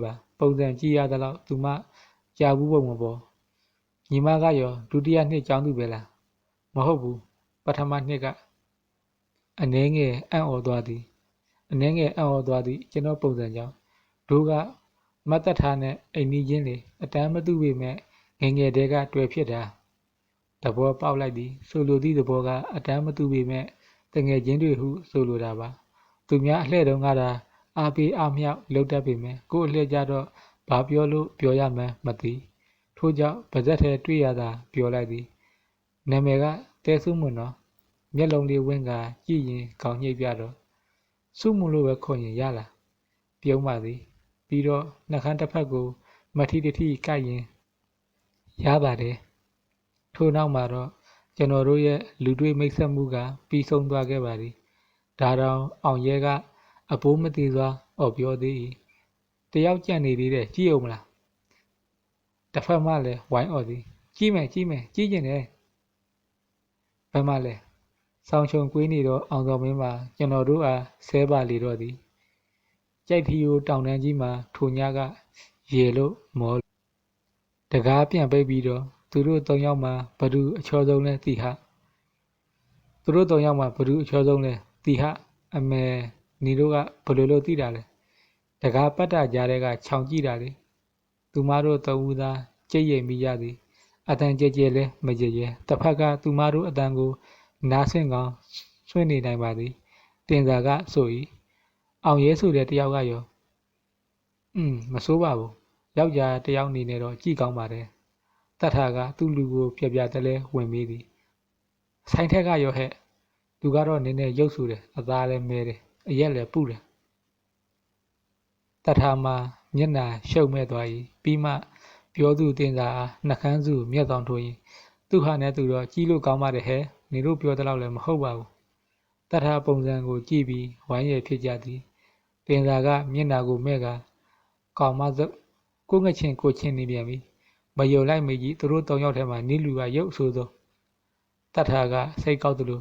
ပါပုံစံကြည့်ရသလောက်သူမကြာဘူးပုံမပေါ်ညီမကရောဒုတိယနှစ်ကျောင်းသူပဲလားမဟုတ်ဘူးပထမနှစ်ကအနည်းငယ်အံ့ဩသွားသည်ကျွန်တော်ပုံစံကြောင့်တို့ကမတ်တထားနဲ့အိမ်နီးချင်းလေအတန်းမတူပေမဲ့ငယ်ငယ်တည်းကတွေ့ဖြစ်တာသဘောပေါက်လိုက်သည်ဆိုလိုသည့်သဘောကအတန်းမတူပေမဲ့တငယ်ချင်းတွေဟုဆိုလိုတာပါသူများအလှဲ့တုံးကသာအားပေးအားမြောက်လုပ်တတ်ပေမဲ့ကို့အလှဲ့ကြတော့ဘာပြောလို့ပြောရမှန်းမသိထို့ကြောင့်ပါဇက်ထဲတွေ့ရတာပြောလိုက်သည်နာမည်ကတဲစုမွန်နော်မျက်လုံးလေးဝင်းကကြည့်ရင်ခေါင်းညှိပ်ပြတော့စုမွန်လို့ပဲခေါ်ရင်ရလားပြုံးပါသည်ပြီးတော့နှခမ်းတစ်ဖက်ကိုမထီတထီကိုက်ရင်ရပါတယ်ထို့နောက်မှာတော့ကျွန်တော်တို့ရဲ့လူတွေ့မိတ်ဆက်မှုကပြီးဆုံးသွားခဲ့ပါသည်ဒါတောင်အောင်ရဲကအပိုးမသေးစွာပြောသေး၏တယောက်ကြံ့နေသေးတယ်ကြည့်အောင်မလားတစ်ဖက်မှလည်းဝိုင်းသည်ကြည့်မယ်ကြည့်ကျင်တယ်ဘယ်မှလဲဆောင်းချုံကွေးနေတော့အောင်စော်မင်းမှာကျွန်တော်တို့အားဆဲပါလေတော့သည်ကြိုက်ထီယိုတောင်တန်းကြီးမှာထိုညကရေလို့မောတကားပြန်ပိတ်ပြီးတော့သူတို့၃ယောက်မှာဘဒူအချောဆုံးလဲတီဟအမေနီတို့ကဘယ်လိုလုပ်သိတာလဲတကားပတ်တာကြားတဲ့ကခြောင်ကြည့်တာလေသူမတို့သုံးဦးသားကြိတ်ရိမ်မိရသည်အတန်ကြဲကြဲလဲမကြဲကြဲတစ်ဖက်ကသူမတို့အတန်ကိုနားဆင့်ကောင်းဆွင့်နေနိုင်ပါသည်တင်စာကဆို၏အောင်ရဲဆိုတဲ့တယောက်ကရောမဆိုးပါဘူးယောက်ျားတယောက်အနေနဲ့တော့ကြည့်ကောင်းပါတယ်တတ်ထာကသူ့လူကိုပြပြတလဲဝင်မိသည်ဆိုင်ထက်ကရောဟဲ့သူကတော့နည်းနည်းရုပ်ဆူတယ်အသားလည်းမဲတယ်အရက်လည်းပုတယ်တတ်ထာမှာမျက်နှာရှုပ်မဲ့သွား၏ပြီးမှပြောသူတင်စာအားနှကန်းစုမျက်ဆောင်ထိုးရင်သူဟာနဲ့သူတော့ကြီးလို့ကောင်းပါတယ်ဟဲ့နေတို့ပြောသလောက်လည်းမဟုတ်ပါဘူးတတ်ထာပုံစံကိုကြည့်ပြီးဝိုင်းရဖြစ်ကြသည်တင်စာကမျက်နှာကိုမဲ့ကကောင်မစုပ်ကိုငှချင်းနေပြန်ပြီမယုံလိုက်မေကြီးသူတို့၃ယောက်ထဲမှာနီးလူကရုပ်အဆိုးဆုံးတတ်ထာကစိတ်ကောက်သလို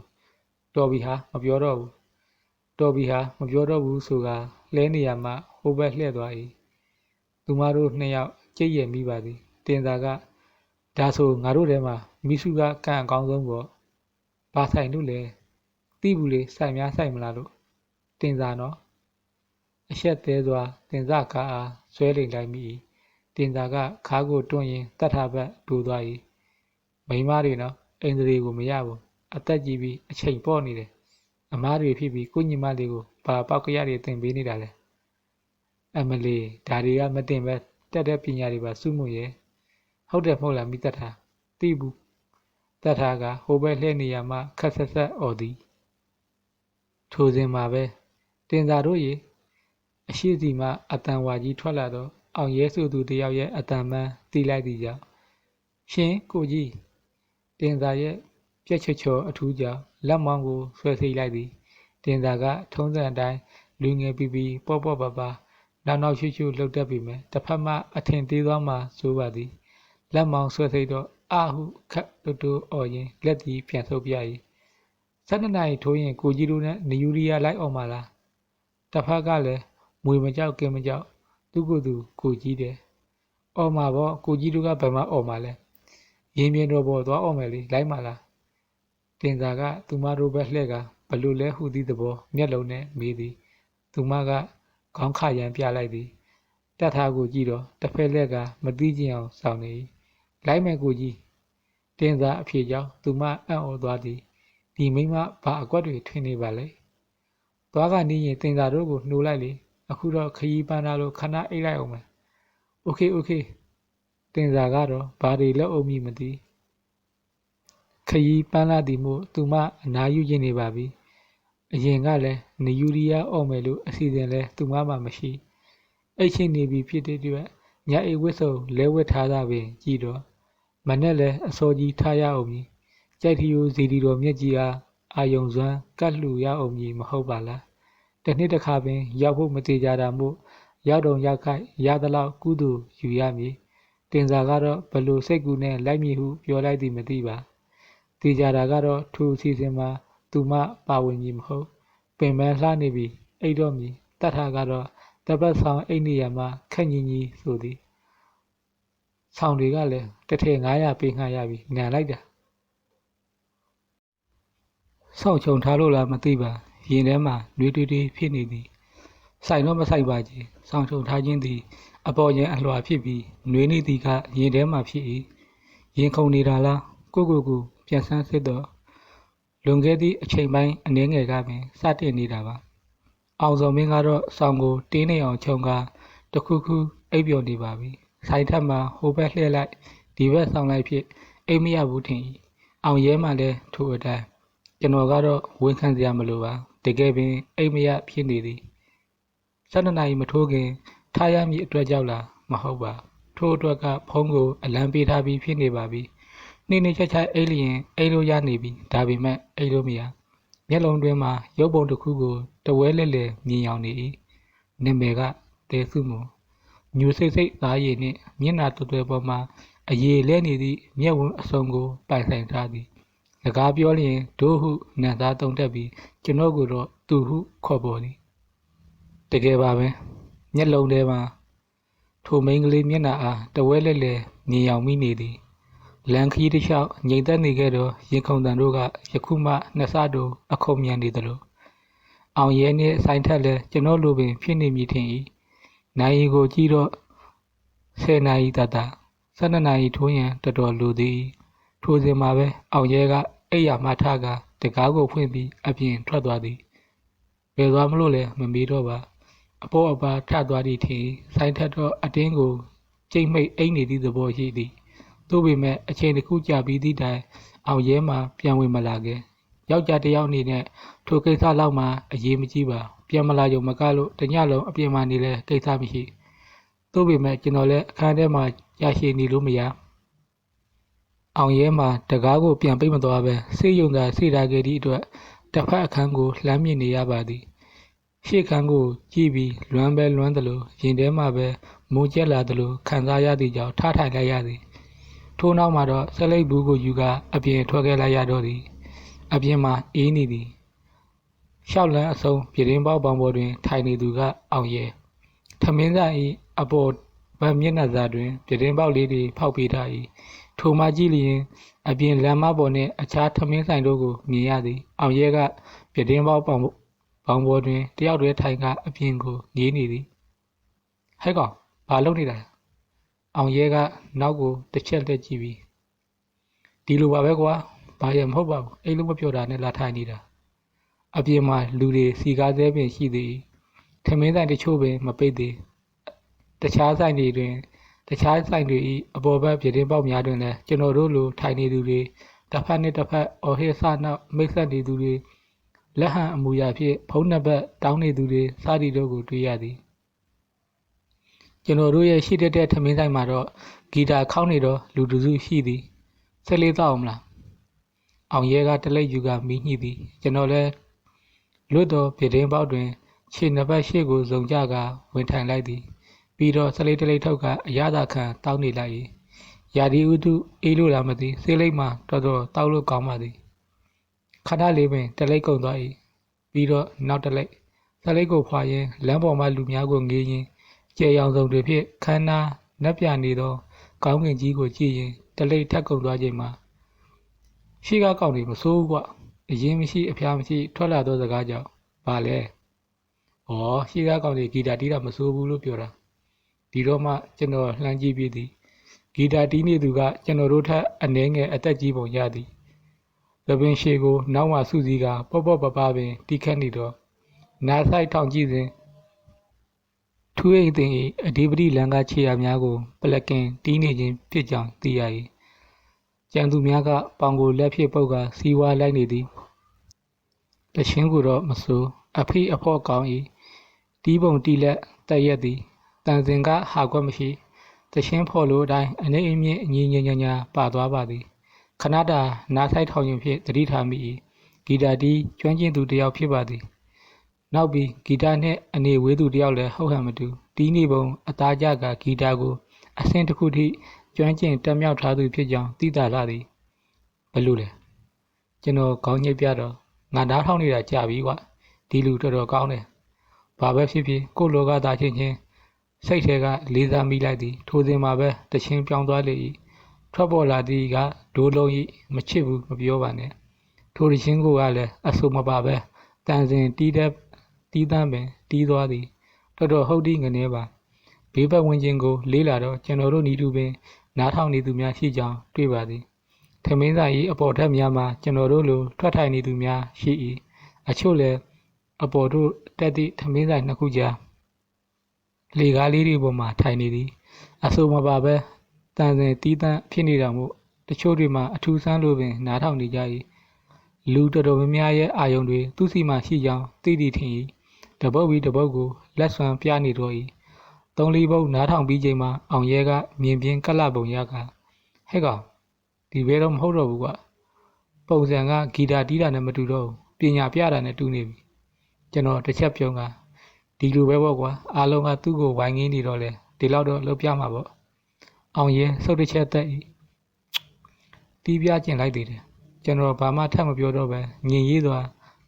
တော်ပြီဟာမပြောတော့ဘူးဆိုကလဲနေရမှဟိုဘက်လှည့်သွား၏သူမတို့၂ယောက်ကြိတ်ရမိပါသည်တင်စာကဒါဆိုငါတို့ထဲမှာမိစုကကံအကောင်းဆုံးပေါ့ဘာဆိုင်လို့လဲသိဘူးလေဆိုင်များဆိုင်မလားလို့တင်စာနော်အဆက်သေးစွာတင်စာကားအားဆွဲလိမ်လိုက်မိ၏တင်စာကခါးကိုတွန်းရင်တတ်ထာဘက်ဒိုးသွား၏မိန်းမတွေနော်အိမ်တွေကိုမရဘူးအသက်ကြီးပြီးအချိန်ပေါ့နေတယ်အမားတွေဖြစ်ပြီးကိုညီမလေးကိုဘာပေါက်ကရတွေသင်ပေးနေတာလဲအမလီဒါတွေကမတင်ပဲတက်တဲ့ပညာတွေပါစုမှုရဲ့ဟုတ်တယ်မဟုတ်လားမိတတ်ထာသိဘူးတတ်ထာကဟိုဘက်လှည့်နေရမှခက်ဆက်သည်ထိုစဉ်မှာပဲတင်စာတို့ရေအရှိစီမှအတန်ဝါကြီးထွက်လာတော့အောင်ရဲဆိုသူတယောက်ရဲ့အတန်မှန်းတီးလိုက်သည်ကြောင့်ရှင်ကိုကြီးတင်စာရဲ့ပြက်ချောအထူးကြောင့်လက်မောင်းကိုဆွဲစိတ်လိုက်သည်တင်စာကထုံးစံအတိုင်းလူငယ်ပီပီပေါ့ပေါ့ပါပါနောက်ရှုရှုလှုပ်တတ်ပြီမယ်တစ်ဖက်မှအထင်သေးသွားမှဆိုပါသည်လက်မောင်းဆွဲစိတ်တော့အာဟုခတ်တူအော်ရင်လက်သည်ပြန်ဆုပ်ပြ၏12နာရီထိုးရင်ကိုကြီးတို့နဲ့နယူရီးယားလိုက်အောင်ပါလားတစ်ဖက်ကလည်းမွေမကြောက်ကင်းမကြောက်သူကိုယ်သူကိုကြီးတယ်အော်မှာပေါ့ကိုကြီးတို့ကဘယ်မှာအော်မှာလဲရင်ပြင်းတော့ပေါ်သွားအောင်မယ်လေလိုက်ပါလားတင်စာကသူမတို့ပဲလှဲ့ကဘလို့လဲဟူသည့်သဘောမျက်လုံးနဲ့မေးသည် သူမကခေါင်းခရမ်းပြလိုက်သည်တက်ထားကိုကြည့်တော့တစ်ဖက်လက်ကမသိကျင်အောင်ဆောင်နေ၏လိုက်မယ်ကိုကြီးတင်စားအဖြစ်ကြောင့်သူမအံ့ဩသွားသည်ဒီမိမဘာအကွက်တွေထွင်နေပါလဲသွားကနီးရင်တင်စားတို့ကိုနှိုးလိုက်လေအခုတော့ခရီးပန်းလာလို့ခဏအိတ်လိုက်အောင်မယ်โอเคတင်စားကတော့ဘာတွေလက်အုပ်မိမသိခရီးပန်းလာသည်မို့သူမအနားယူခြင်းနေပါပြီအရင်ကလည်းနယူရီးယားအော်မယ်လို့အစီအစဉ်လဲသူမမှမရှိအိတ်ချင်းနေပြီဖြစ်တဲ့အတွက်ညအိတ်ဝတ်စုံလဲဝတ်ထားတာပင်ကြည့်တော့မနဲ့လဲအစောကြီးထားရအောင်မည်ကြိုက်ထီယိုဇီဒီတော်မြက်ကြီးအားအာယုံစွမ်းကတ်လှူရအောင်မည်မဟုတ်ပါလားတစ်နှစ်တစ်ခါပင်ရောက်ဖို့မတေကြတာမို့ရောက်တော့ရောက်ခိုက်ရသလောက်ကုသိုလ်ယူရမည်တင်စာကတော့ဘလို့စိတ်ကူနဲ့လိုက်မည်ဟုပြောလိုက်သည်မသိပါတေကြတာကတော့ထိုအစီအစဉ်မှာသူမပါဝင်မည်မဟုတ်ပင်ပန်းလှနေပြီအိတ်တော့မည်တတ်ထားကတော့တပတ်ဆောင်အိတ်နေရမှာခက်ညီညီဆိုသည်ဆောင်တွေကလည်းတစ်ထည့်900ပေးငှားရပြီငံလိုက်တာဆောက်ချုံထားလို့လားမသိပါရင်ထဲမှာနှွေးတွေးဖြစ်နေသည်ဆိုင်တော့မဆိုင်ပါကြီးဆောင်းချုံထားခြင်းသည်အပေါ်ရင်အလွှာဖြစ်ပြီးနှွေးနေသည်ကရင်ထဲမှာဖြစ်၏ရင်ခုန်နေတာလားကိုပြန်ဆန်းစစ်တော့လွန်ခဲ့သည့်အချိန်ပိုင်းအနည်းငယ်ကပင်စတင်နေတာပါအောင်စော်မင်းကတော့ဆောင်းကိုတင်းနေအောင်ခြုံကတခုခုအိပ်ပျော်နေပါပြီဆိုင်ထက်မှာဟိုဘက်လှည့်လိုက်ဒီဘက်ဆောင်လိုက်ဖြစ်အိမ်မရဘူးထင်၏အောင်ရဲမှလည်းထိုအတိုင်းကျွန်တော်ကတော့ဝန်ခံစရာမလိုပါတကယ်ပင်အိမ်မရဖြစ်နေသည်12နာရီမထိုးခင်ထားရမည့်အတွက်ကြောက်လားမဟုတ်ပါထို့အတွက်ကဖုံးကိုအလံပေးထားပြီးဖြစ်နေပါပြီနေချက်အိတ်လျင်အိတ်လို့ရနေပြီဒါပေမဲ့အိတ်လို့မရမျက်လုံးတွင်းမှာရုပ်ပုံတစ်ခုကိုတဝဲလဲလဲမြင်အောင်နေ၏နာမည်ကတဲစုမွန်ညူစိတ်သားရည်နှင့်မျက်နှာတွယ်ပေါ်မှာအရေလဲနေသည့်မျက်ဝန်းအစုံကိုပိုင်ဆိုင်ထားသည်စကားပြောလျင်ဒို့ဟုနတ်သားတုံတက်ပြီးကျွန်တော်ကိုတော့သူဟုခေါ်ပေါ်သည်တကယ်ပါပဲမျက်လုံးထဲမှာထိုမိန်းကလေးမျက်နှာအားတဝဲလဲလဲမြင်အောင်မိနေသည်လန်ခီးတစ်လျှောက်ငြိမ်သက်နေခဲ့တော့ရင်ခုန်တန်တို့ကယခုမှနှစ်ဆတိုးအခုံမြန်နေသလိုအောင်ရဲနှင့်ဆိုင်ထက်လဲကျွန်တော်လိုပင်ဖြစ်နေမည်ထင်၏နိုင်ရီကိုကြည့်တော့10နာရီတတ12နာရီထိုးရန်တော်တော်လိုသည်ထိုစဉ်မှာပဲအောင်ရဲကအိယာမှထကတကားကိုဖွင့်ပြီးအပြင်ထွက်သွားသည်ဘယ်သွားမလို့လဲမမေးတော့ပါအပေါ်အပါထသွားသည့်ထင်ဆိုင်ထက်တော့အတင်းကိုကျိတ်မိတ်အိမ်နေသည့်သဘောရှိသည်သို့ပေမဲ့အချိန်တစ်ခုကြာပြီးသည့်တိုင်အောင်ရဲမှပြန်ဝင်မလာခဲ့ယောက်ျားတစ်ယောက်အနေနဲ့ထိုကိစ္စလောက်မှအရေးမကြီးပါပြန်မလာရုံမကလို့တညလုံးအပြင်မှာနေလဲကိစ္စမရှိသို့ပေမဲ့ကျွန်တော်လည်းအခန်းထဲမှာရရှိနေလို့မရအောင်ရဲမှာတကားကိုပြန်ပိတ်မသွားပဲစိတ်ယုံသာစိတ်ထားခဲ့သည့်အတွက်တစ်ဖက်အခန်းကိုလှမ်းမြင်နေရပါသည်ရှေ့ခန်းကိုကြည့်ပြီးလွမ်းသလိုရင်ထဲမှာပဲမိုးကျက်လာသလိုခံစားရသည့်ကြောင့်ထထိုင်လိုက်ရသည်ထို့နောက်မှာတော့ဆက်လိပ်ဘူးကိုယူကအပြင်ထွက်ခဲ့လိုက်ရတော့သည်အပြင်မှာအေးနေသည်ရှောက်လန်းအစုံပြတင်းပေါက်ပေါင်ပေါ်တွင်ထိုင်နေသူကအောင်ရဲထမင်းဆိုင်၏အပေါ်ဗတ်မျက်နှာစာတွင်ပြတင်းပေါက်လေးတွေဖောက်ပေးထား၏ထိုမှကြည့်လျင်အပြင်လမ်းမပေါ်နှင့်အခြားထမင်းဆိုင်တို့ကိုမြင်ရသည်အောင်ရဲကပြတင်းပေါက်ပေါင်ပေါ်တွင်တယောက်တည်းထိုင်ကအပြင်ကိုငေးနေသည်ဟဲ့ကောင်ဘာလုပ်နေတာအောင်ရဲကနောက်ကိုတစ်ချက်လက်ကြည့်ပြီးဒီလိုပါပဲကွာဘာရမဟုတ်ပါဘူးအိမ်လုံးမပြောတာနဲ့လာထိုင်နေတာအပြင်မှာလူတွေစီကားသေးပင်ရှိသည်ထမင်းဆိုင်တချို့ပင်မပိတ်သေးတခြားဆိုင်တွေ၏အပေါ်ဘက်ပြတင်းပေါက်များတွင်လည်းကျွန်တော်တို့လိုထိုင်နေသူတွေတစ်ဖက်နှင့်တစ်ဖက်အော်ဟစ်ဆနောက်မိတ်ဆက်နေသူတွေလက်ဟန်အမူအရာဖြင့်ဖုံးနှစ်ဘက်တောင်းနေသူတွေစသည်တို့ကိုတွေ့ရသည်ကျွန်တော်တို့ရဲ့ရှိတဲ့ထမင်းဆိုင်မှာတော့ဂီတာခောက်နေတော့လူတစုရှိသည်ဆက်လေးတော့မလားအောင်ရဲကတလက်ယူကမီးညှိသည်ကျွန်တော်လည်းလွတ်တော်ပြတင်းပေါက်တွင်ခြေနှစ်ဘက်ရှေ့ကိုဇုံကြကဝင်ထိုင်လိုက်သည်ပြီးတော့ဆက်လေးတလေးထုတ်ကအရသာခံတောင်းနေလိုက်၏ရာဒီဥတုအေးလို့လားမသိဆေးလိပ်မှာတော်တော်တောက်လို့ကောင်းပါသည်ခဏလေးပင်တလိပ်ကုန်သွား၏ပြီးတော့နောက်တလိပ်ဆက်လိပ်ကိုဖွာရင်းလမ်းပေါ်မှလူများကိုငေးရင်းကျဲရောင်စုံတွေဖြင့်ခန်းနာနက်ပြနေသောကောင်းကင်ကြီးကိုကြည့်ရင်တလိပ်ထက်ကုန်သွားချိန်မှာရှိကားကောင်းတွေမစိုးဘူးကွအရင်မရှိအဖျားမရှိထွက်လာသောစကားကြောင့်ဘာလဲ ရှိကားကောင်တွေဂီတာတီးတာမစိုးဘူးလို့ပြောတာဒီတော့မှကျွန်တော်လှမ်းကြည့်ပြီးသည်ဂီတာတီးနေသူကကျွန်တော်တို့ထက်အနည်းငယ်အသက်ကြီးပုံရသည်သပင်ရှည်ကိုနောက်မှစုစည်းကပေါ့ပေါ့ပပပင်တီးခတ်နေတော့နားဆိုင်ထောင်ကြည့်စဉ်ထူးအိမ်သိင်၏အဓိပတိလန်ကခြေရာများကိုပလက်ကင်တီးနေခြင်းဖြစ်ကြောင်းသိရ၏ကျန်သူများကပေါင်ကိုလက်ဖြင့်ပုတ်ကစီးဝါးလိုက်နေသည်တချင်းကိုတော့မစိုးအဖိအဖော့ကောင်း၏တီးပုံတီးလက်တက်ရက်သည်တန်စင်ကဟာကွက်မရှိတချင်းဖော်လို့အတိုင်းအနေအမြင့်အညီညညာညာပါသွားပါသည်ခဏတာနားဆိုင်ထောင်ခြင်းဖြင့်တတိထားမိ၏ဂီတာတီးကျွမ်းကျင်သူတစ်ယောက်ဖြစ်ပါသည်နောက်ပြီးဂီတနှင့်အနေဝေးသူတစ်ယောက်လည်းဟုတ်ဟန်မတူတီးနေပုံအသားကျကဂီတကိုအဆင့်တစ်ခုထိကျွမ်းကျင်တက်မြောက်ထားသူဖြစ်ကြောင်းသိသာလာသည်ဘယ်လိုလဲကျွန်တော်ခေါင်းညှိပြတော့ငါနားထောင်နေတာကြာပြီကွဒီလူတော်တော်ကောင်းတယ်ဘာပဲဖြစ်ဖြစ်ကိုလောကသားချင်းချင်းစိတ်ထဲကလေးစားမိလိုက်သည်ထိုစဉ်မှာပဲတချင်းပြောင်းသွားလေ၏ထွက်ပေါ်လာသည်ကဒိုးလုံး၏မချစ်ဘူးမပြောပါနဲ့ထိုတချင်းကိုကလည်းအဆိုမပါပဲတန်စင်တီးတဲ့တီးတန်းပင်တီးသွားသည်တော်တော်ဟုတ်တိငနေပါဘေးဘက်ဝန်းကျင်ကိုလေးလာတော့ကျွန်တော်တို့နီးတူပင်နားထောင်နေသူများရှိကြောင်းတွေ့ပါသည်ထမင်းဆိုင်၏အပေါ်ထက်များမှာကျွန်တော်တို့လိုထွက်ထိုင်နေသူများရှိ၏အချို့လည်းအပေါ်တို့တက်သည့်ထမင်းဆိုင်နှစ်ခုကြားလေကားလေးတွေပေါ်မှာထိုင်နေသည်အဆိုမပါပဲတန်စင်တီးတန်းဖြစ်နေတာမို့တချို့တွေမှာအထူးဆန်းလိုပင်နားထောင်နေကြ၏လူတော်တော်များများရဲ့အာယုံတွေသူ့စီမှရှိကြောင်းသိသည်ထင်၏တပုတ်ပြီးတပုတ်ကိုလက်ဆွမ်းပြနေတော့၏သုံးလေးပုတ်နားထောင်ပြီးချိန်မှာအောင်ရဲကမြင်ပြင်းကလပုံရကဟဲ့ကောင်ဒီဘဲတော့မဟုတ်တော့ဘူးကွာပုံစံကဂီတာတီးတာနဲ့မတူတော့ဘူးပညာပြတာနဲ့တူနေပြီကျွန်တော်တစ်ချက်ပြုံးကဒီလိုပဲပေါ့ကွာအားလုံးကသူ့ကိုဝိုင်းငင်းနေတော့လေဒီလောက်တော့လှုပ်ပြမှာပေါ့အောင်ရဲစုပ်တစ်ချက်သက်၏တီးပြကျင်လိုက်သေးတယ်ကျွန်တော်ဘာမှထပ်မပြောတော့ပဲညင်ရေးစွာ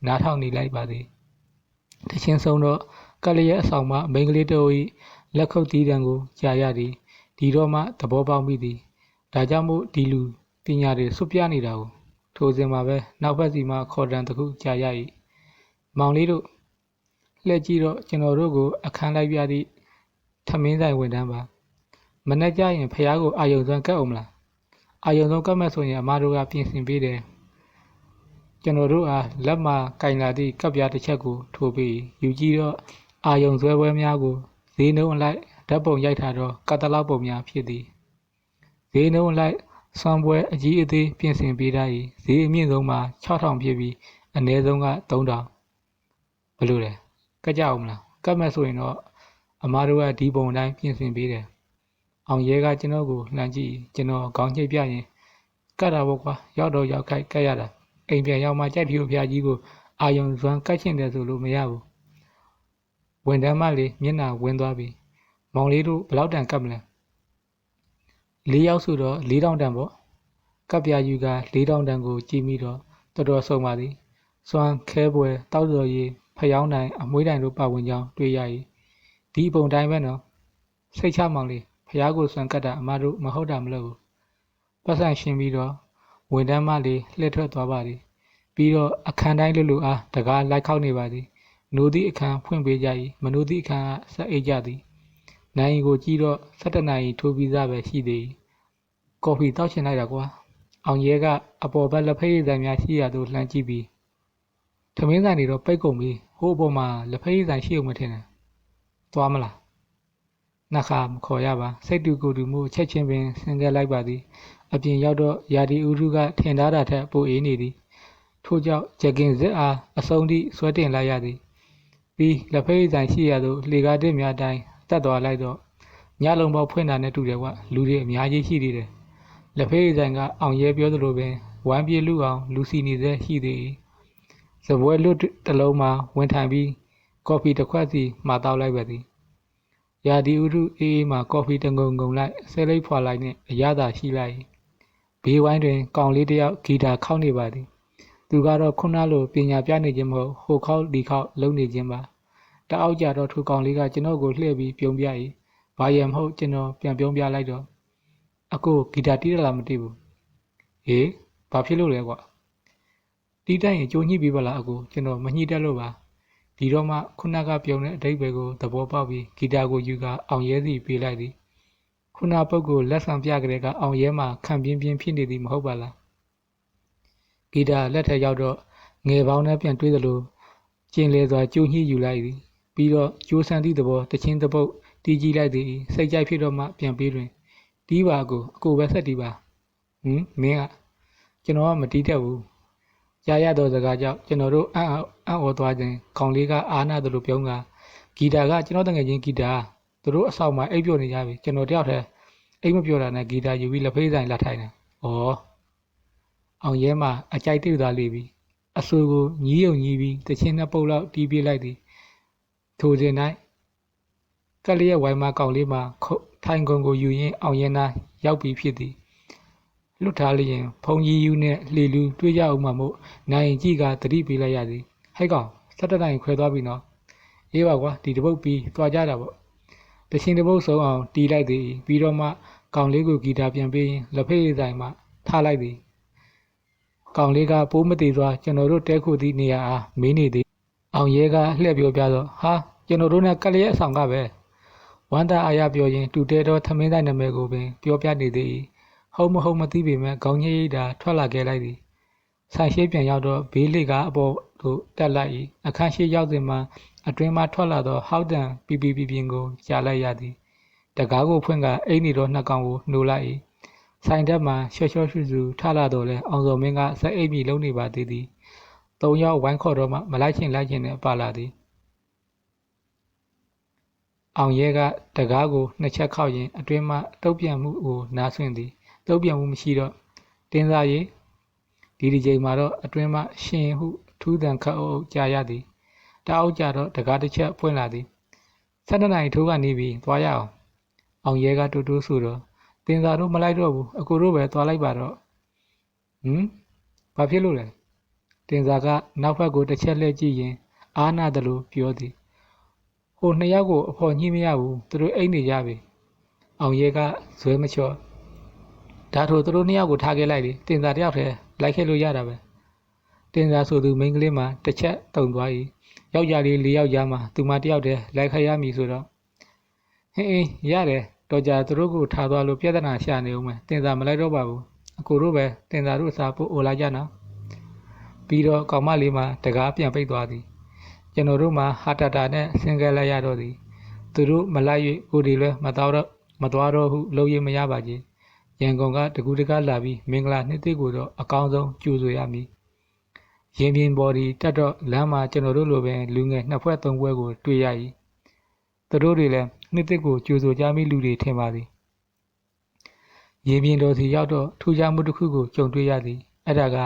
နားထောင်နေလိုက်ပါသည်တချင်းဆုံးတော့ကလျက်အဆောင်မှမိန်းကလေးတို့၏လက်ခုပ်တီးတံကိုကြားရသည်ဒီတော့မှသဘောပေါက်မိသည်ဒါကြောင့်မို့ဒီလူပညာတွေစွပြနေတာကိုထိုစဉ်မှာပဲနောက်ဘက်စီမှခေါ်တံတစ်ခုကြားရ၏မောင်လေးတို့လှည့်ကြည့်တော့ကျွန်တော်တို့ကိုအခန်းလိုက်ပြသည့်ထမင်းဆိုင်ဝန်ထမ်းပါမနေ့ကျရင်ဖះကိုအာယုံစွမ်းကတ်အောင်မလားအာယုံစွမ်းကတ်မဲ့ဆိုရင်အမတို့ကပြင်ဆင်ပေးတယ်ကျွန်တော်တို့အားလက်မှာကင်လာသည့်ကပ်ပြားတစ်ချက်ကိုထိုးပြီးယူကြည့်တော့အာယုံဆွဲပွဲများကိုဈေးနှုန်းအလိုက်ဓာတ်ပုံရိုက်ထားတော့ကတ်တလောက်ပုံများဖြစ်သည်ဈေးနှုန်းအလိုက်ဆွမ်းပွဲအကြီးအသေးပြင်ဆင်ပေးထား၏ဈေးအမြင့်ဆုံးမှာ6000ဖြစ်ပြီးအနည်းဆုံးက3000ဘယ်လိုလဲကတ်ကြအောင်မလားကတ်မဲ့ဆိုရင်တော့အမားတို့ကဒီပုံအတိုင်းပြင်ဆင်ပေးတယ်အောင်ရဲကကျွန်တော်ကိုလှမ်းကြည့်ကျွန်တော်ခေါင်းချိတ်ပြရင်ကတ်တာပေါ့ကွာရောက်တော့ရောက်ခိုက်ကတ်ရတာအိမ်ပြန်ရောက်မှကြိုက်ဖြူဖျားကြီးကိုအာယုံစွမ်းကတ်ချင်တယ်ဆိုလို့မရဘူးဝန်ထမ်းမလေးမျက်နှာဝင်းသွားပြီမောင်လေးတို့ဘယ်လောက်တန်ကတ်မလဲ၄ယောက်ဆိုတော့4000တန်ပေါ့ကပ်ပြာယူက4000တန်ကိုကြည့်မိတော့တော်တော်ဆုံးပါသည်စွမ်းခဲပွဲတောက်တော်ရည်ဖျောင်းတိုင်အမွှေးတိုင်တို့ပါဝင်ကြောင်းတွေ့ရ၏ဒီပုံတိုင်းပဲနော်စိတ်ချမောင်လေးဖျားကိုစွမ်းကတ်တာအမတို့မဟုတ်တာမလို့ပတ်စံရှင်းပြီးတော့ဝန်ထမ်းမလေးလှည့်ထွက်သွားပါသည်ပြီးတော့အခန်းတိုင်းလူလူအားတကားလိုက်ခောက်နေပါသည်နိုးသည့်အခန်းဖွင့်ပေးကြ၏မနိုးသည့်အခန်းကဆက်အိတ်ကြသည်နိုင်ကိုကြည့်တော့17နာရီထိုးပြီးသားပဲရှိသေး၏ကော်ဖီတောက်ချင်လိုက်တာကွာအောင်ရဲကအပေါ်ဘက်လက်ဖက်ရည်ဆိုင်များရှိရသို့လှမ်းကြည့်ပြီးထမင်းဆိုင်တွေတော့ပိတ်ကုန်ပြီဟိုးအပေါ်မှာလက်ဖက်ရည်ဆိုင်ရှိအောင်မထင်နဲ့သွားမလားနှခါမခေါ်ရပါစိတ်တူကိုယ်တူမှုချက်ချင်းပင်ဆင်ခဲ့လိုက်ပါသည်အပြင်ရောက်တော့ယာဒီဥရုကထင်ထားတာထက်ပိုအေးနေသည်ထို့ကြောင့်ဂျက်ကင်ဇစ်အားအဆုံးထိဆွဲတင်လိုက်ရသည်ပြီးလက်ဖက်ရည်ဆိုင်ရှိရသို့လှေကားတစ်များတိုင်းတက်သွားလိုက်တော့ညလုံးပေါက်ဖွင့်တာနဲ့တူတယ်ကွာလူတွေအများကြီးရှိသေးတယ်လက်ဖက်ရည်ဆိုင်ကအောင်ရဲပြောသလိုပင်ဝမ်းပြေလူအောင်လူစီနေသေးရှိသေး၏စပွဲလွတ်တစ်လုံးမှာဝင်ထိုင်ပြီးကော်ဖီတစ်ခွက်စီမှာတောက်လိုက်ပါသည်ရာဒီဥရုအေးအေးမှာကော်ဖီတငုံငုံလိုက်ဆဲလိပ်ဖွာလိုက်နှင့်အရသာရှိလိုက်ဘေးဝိုင်းတွင်ကောင်လေးတစ်ယောက်ဂီတာခောက်နေပါသည်သူကတော့ခုနလိုပညာပြနေခြင်းမဟုတ်ဟိုခောက်ဒီခောက်လုံးနေခြင်းပါတအောက်ကြတော့ထိုကောင်လေးကကျွန်တော်ကိုလှည့်ပြီးပြုံးပြ၏ဘာရံမဟုတ်ကျွန်တော်ပြန်ပြုံးပြလိုက်တော့အကိုဂီတာတီးရလားမသိဘူးဟေးဘာဖြစ်လို့လဲကွာတီးတိုင်းရင်ကြိုးညှိပြီးပါလားအကိုကျွန်တော်မညှိတတ်လို့ပါဒီ ဒီတော့မှခုနကပြုံးတဲ့အဓိပ္ပာယ်ကိုသဘောပေါက်ပြီးဂီတာကိုယူကအောင်ရဲစီပေးလိုက်သည်ခုနပုဂ္ဂိုလ်လက်ဆောင်ပြကြတဲ့ကအောင်ရဲမှာခံပြင်းပြင်းဖြစ်နေသည်မဟုတ်ပါလားဂီတာလက်ထက်ရောက်တော့ငယ်ပေါင်းနဲ့ပြန်တွေးသလိုကျင်လေစွာကြိုးညှိယူလိုက်သည်ပြီးတော့ကြိုးဆန်းသည့်သဘောတချင်းတစ်ပုတ်တီးကြည့်လိုက်သည်စိတ်ကြိုက်ဖြစ်တော့မှပြန်ပေးတွင်တီးပါအကိုပဲဆက်တီးပါမင်းကကျွန်တော်ကမတီးတတ်ဘူးကြားရသောစကားကြောင့်ကျွန်တော်တို့အံ့ဩသွားခြင်းခေါင်းလေးကအားနာသလိုပြုံးကဂီတာကကျွန်တော်တငယ်ချင်းဂီတာသူတို့အဆောင်မှာအိပ်ပျော်နေကြပြီကျွန်တော်တယောက်တည်းအိပ်မပျော်တာနဲ့ဂီတာယူပြီးလက်ဖေးဆိုင်လာထိုင်တယ်ဩအောင်ရဲမှာအကြိုက်တွေ့သွားလိမ့်ပြီအဆူကိုညီးယုံညီးပြီးတချင်းနှစ်ပုတ်လောက်တီးပြလိုက်သည်ထိုစဉ်၌ကလျက်ဝိုင်းမကောင်လေးမှာထိုင်ကုန်ကိုယူရင်းအောင်ရဲနာရောက်ပြီးဖြစ်သည်လွတ်ထားလျင်ဖုန်ကြီးယူနဲ့လှေလူတွေ့ကြအောင်မှမို့နိုင်ကြည့်ကတတိပေးလိုက်ရသည်ဟဲ့ကောင်17တိုင်ခွဲသွားပြီနော်အေးပါကွာဒီတပုတ်ပြီးသွားကြတာပေါ့တချင်းတပုတ်ဆုံးအောင်တီးလိုက်သည်ပြီးတော့မှကောင်လေးကိုဂီတာပြန်ပေးရင်လက်ဖေးဆိုင်မှထားလိုက်သည်ကောင်လေးကပိုးမသေးစွာကျွန်တော်တို့တဲခုသည့်နေရာအားမင်းနေသည်အောင်ရဲကလှည့်ပြောပြတော့ဟာကျွန်တော်တို့နဲ့ကလျက်အဆောင်ကပဲဝမ်းသာအားရပြောရင်တူတဲတော့သမင်းဆိုင်နာမည်ကိုပင်ပြောပြနေသည်ဟုတ်မဟုတ်မသိပေမဲ့ခေါင်းညိတ်တာထွက်လာခဲ့လိုက်သည်ဆိုင်ရှိပြန်ရောက်တော့ဘေးလိကအပေါ်သို့တက်လိုက်၏အခန်းရှိရောက်စဉ်မှာအတွင်းမှထွက်လာသောဟောက်တံပီပြင်ကိုကြားလိုက်ရသည်တကားကိုဖွင့်ကအိမ်နေတော့နှစ်ကောင်ကိုနှိုးလိုက်၏ဆိုင်တက်မှရှော့ရှူရှူထလာတော့လဲအောင်စော်မင်းကစက်အိမ်မီလုံးနေပါသေးသည်၃ယောက်ဝိုင်းခေါ်တော့မှမလိုက်ချင်နဲ့ပါလာသည်အောင်ရဲကတကားကိုနှစ်ချက်ခောက်ရင်အတွင်းမှတုတ်ပြန်မှုကိုနားဆွင့်သည်တုတ်ပြန်မှုမရှိတော့တင်းစားရီဒီချိန်မှာတော့အတွင်းမှရှင်ဟုထူးတန်ခတ်အုပ်ကြားရသည်တအောက်ကြတော့တကားတစ်ချက်ဖွင့်လာသည်12နာရီထိုးကနေပြီးသွားရအောင်ရဲကတူတူဆိုတော့တင်းစားတို့မလိုက်တော့ဘူးအကိုတို့ပဲသွားလိုက်ပါတော့ဘာဖြစ်လို့လဲတင်းစားကနောက်ဘက်ကိုတစ်ချက်လှည့်ကြည့်ရင်အားနာတယ်လို့ပြောသည်ဟိုနှစ်ယောက်ကိုအဖော်ညှိမရဘူးသူတို့အိတ်နေကြပြီအောင်ရဲကဇွဲမချော့ဒါထို့သူတို့နှစ်ယောက်ကိုထားခဲ့လိုက်လေတင်စာတယောက်တည်းလိုက်ခဲ့လို့ရတာပဲတင်စာဆိုသူမိန်းကလေးမှတစ်ချက်တုံသွား၏ယောက်ျားလေး၄ယောက်ကြားမှာသူမတယောက်တည်းလိုက်ခဲ့ရမည်ဆိုတော့ဟင်းရတယ်တော့ကြာသူတို့ကိုထားသွားလို့ပြဿနာရှာနေဦးမယ်တင်စာမလိုက်တော့ပါဘူးအကိုတို့ပဲတင်စာတို့အစားပို့အိုလိုက်ကြနော်ပြီးတော့ကောင်မလေးမှတကားပြန်ပိတ်သွားသည်ကျွန်တော်တို့မှဟာတတာနဲ့ဆင်းခဲ့လိုက်ရတော့သည်သူတို့မလိုက်၍ကိုဒီလည်းမသွားတော့ဟုလုံးရမရပါကြီးရန်ကုန်ကတကူတကားလာပြီးမင်္ဂလာနှစ်သိကိုတော့အကောင်းဆုံးကြိုဆိုရမည်ရင်ပြင်ပေါ်ဒီတက်တော့လမ်းမှာကျွန်တော်တို့လိုပဲလူငယ်နှစ်ဖွဲ့သုံးဖွဲ့ကိုတွေ့ရ၏သူတို့တွေလည်းနှစ်သိကိုကြိုဆိုကြမိလူတွေထင်ပါသည်ရင်ပြင်တော်စီရောက်တော့ထူးခြားမှုတစ်ခုကိုကြုံတွေ့ရသည်အဲ့ဒါက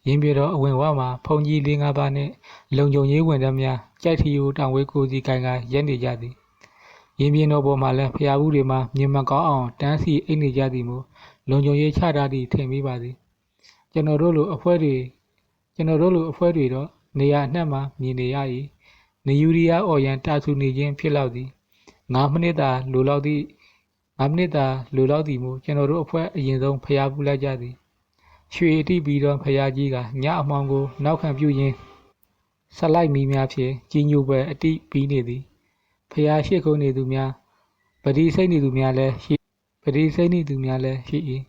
ရင်ပြေတော်အဝင်ဝမှာဖုန်ကြီး၄၅ပါးနဲ့လုံခြုံရေးဝန်ထမ်းများကြိုက်ထီယိုတောင်ဝဲကိုစီကိုင်ကရက်နေကြသည်ရင်ပြေတော်ပေါ်မှာလည်းဖျားဘူးတွေမှာမြင်မကောင်းအောင်တန်းစီအိတ်နေကြသည်မို့လုံခြုံရေးချထားသည့်ထင်မိပါသည်ကျွန်တော်တို့လိုအဖွဲ့တွေတော့နေရာအနှံ့မှာမြင်နေရ၏နေယူရီးယားအော်ရန်တာဆူနေခြင်းဖြစ်လောက်သည်9မိနစ်သာလိုလောက်သည်မို့ကျွန်တော်တို့အဖွဲ့အရင်ဆုံးဖျားဘူးလိုက်ကြသည်ရွှေအတိပြီးတော့ဖရာကြီးကညအမှောင်ကိုနောက်ခံပြုရင်းဆက်လိုက်မီးများဖြင့်ကြီးညိုပွဲအတိပြီးနေသည်ဖရာရှိခုံနေသူများပတိစိတ်နေသူများလည်းရှိ၏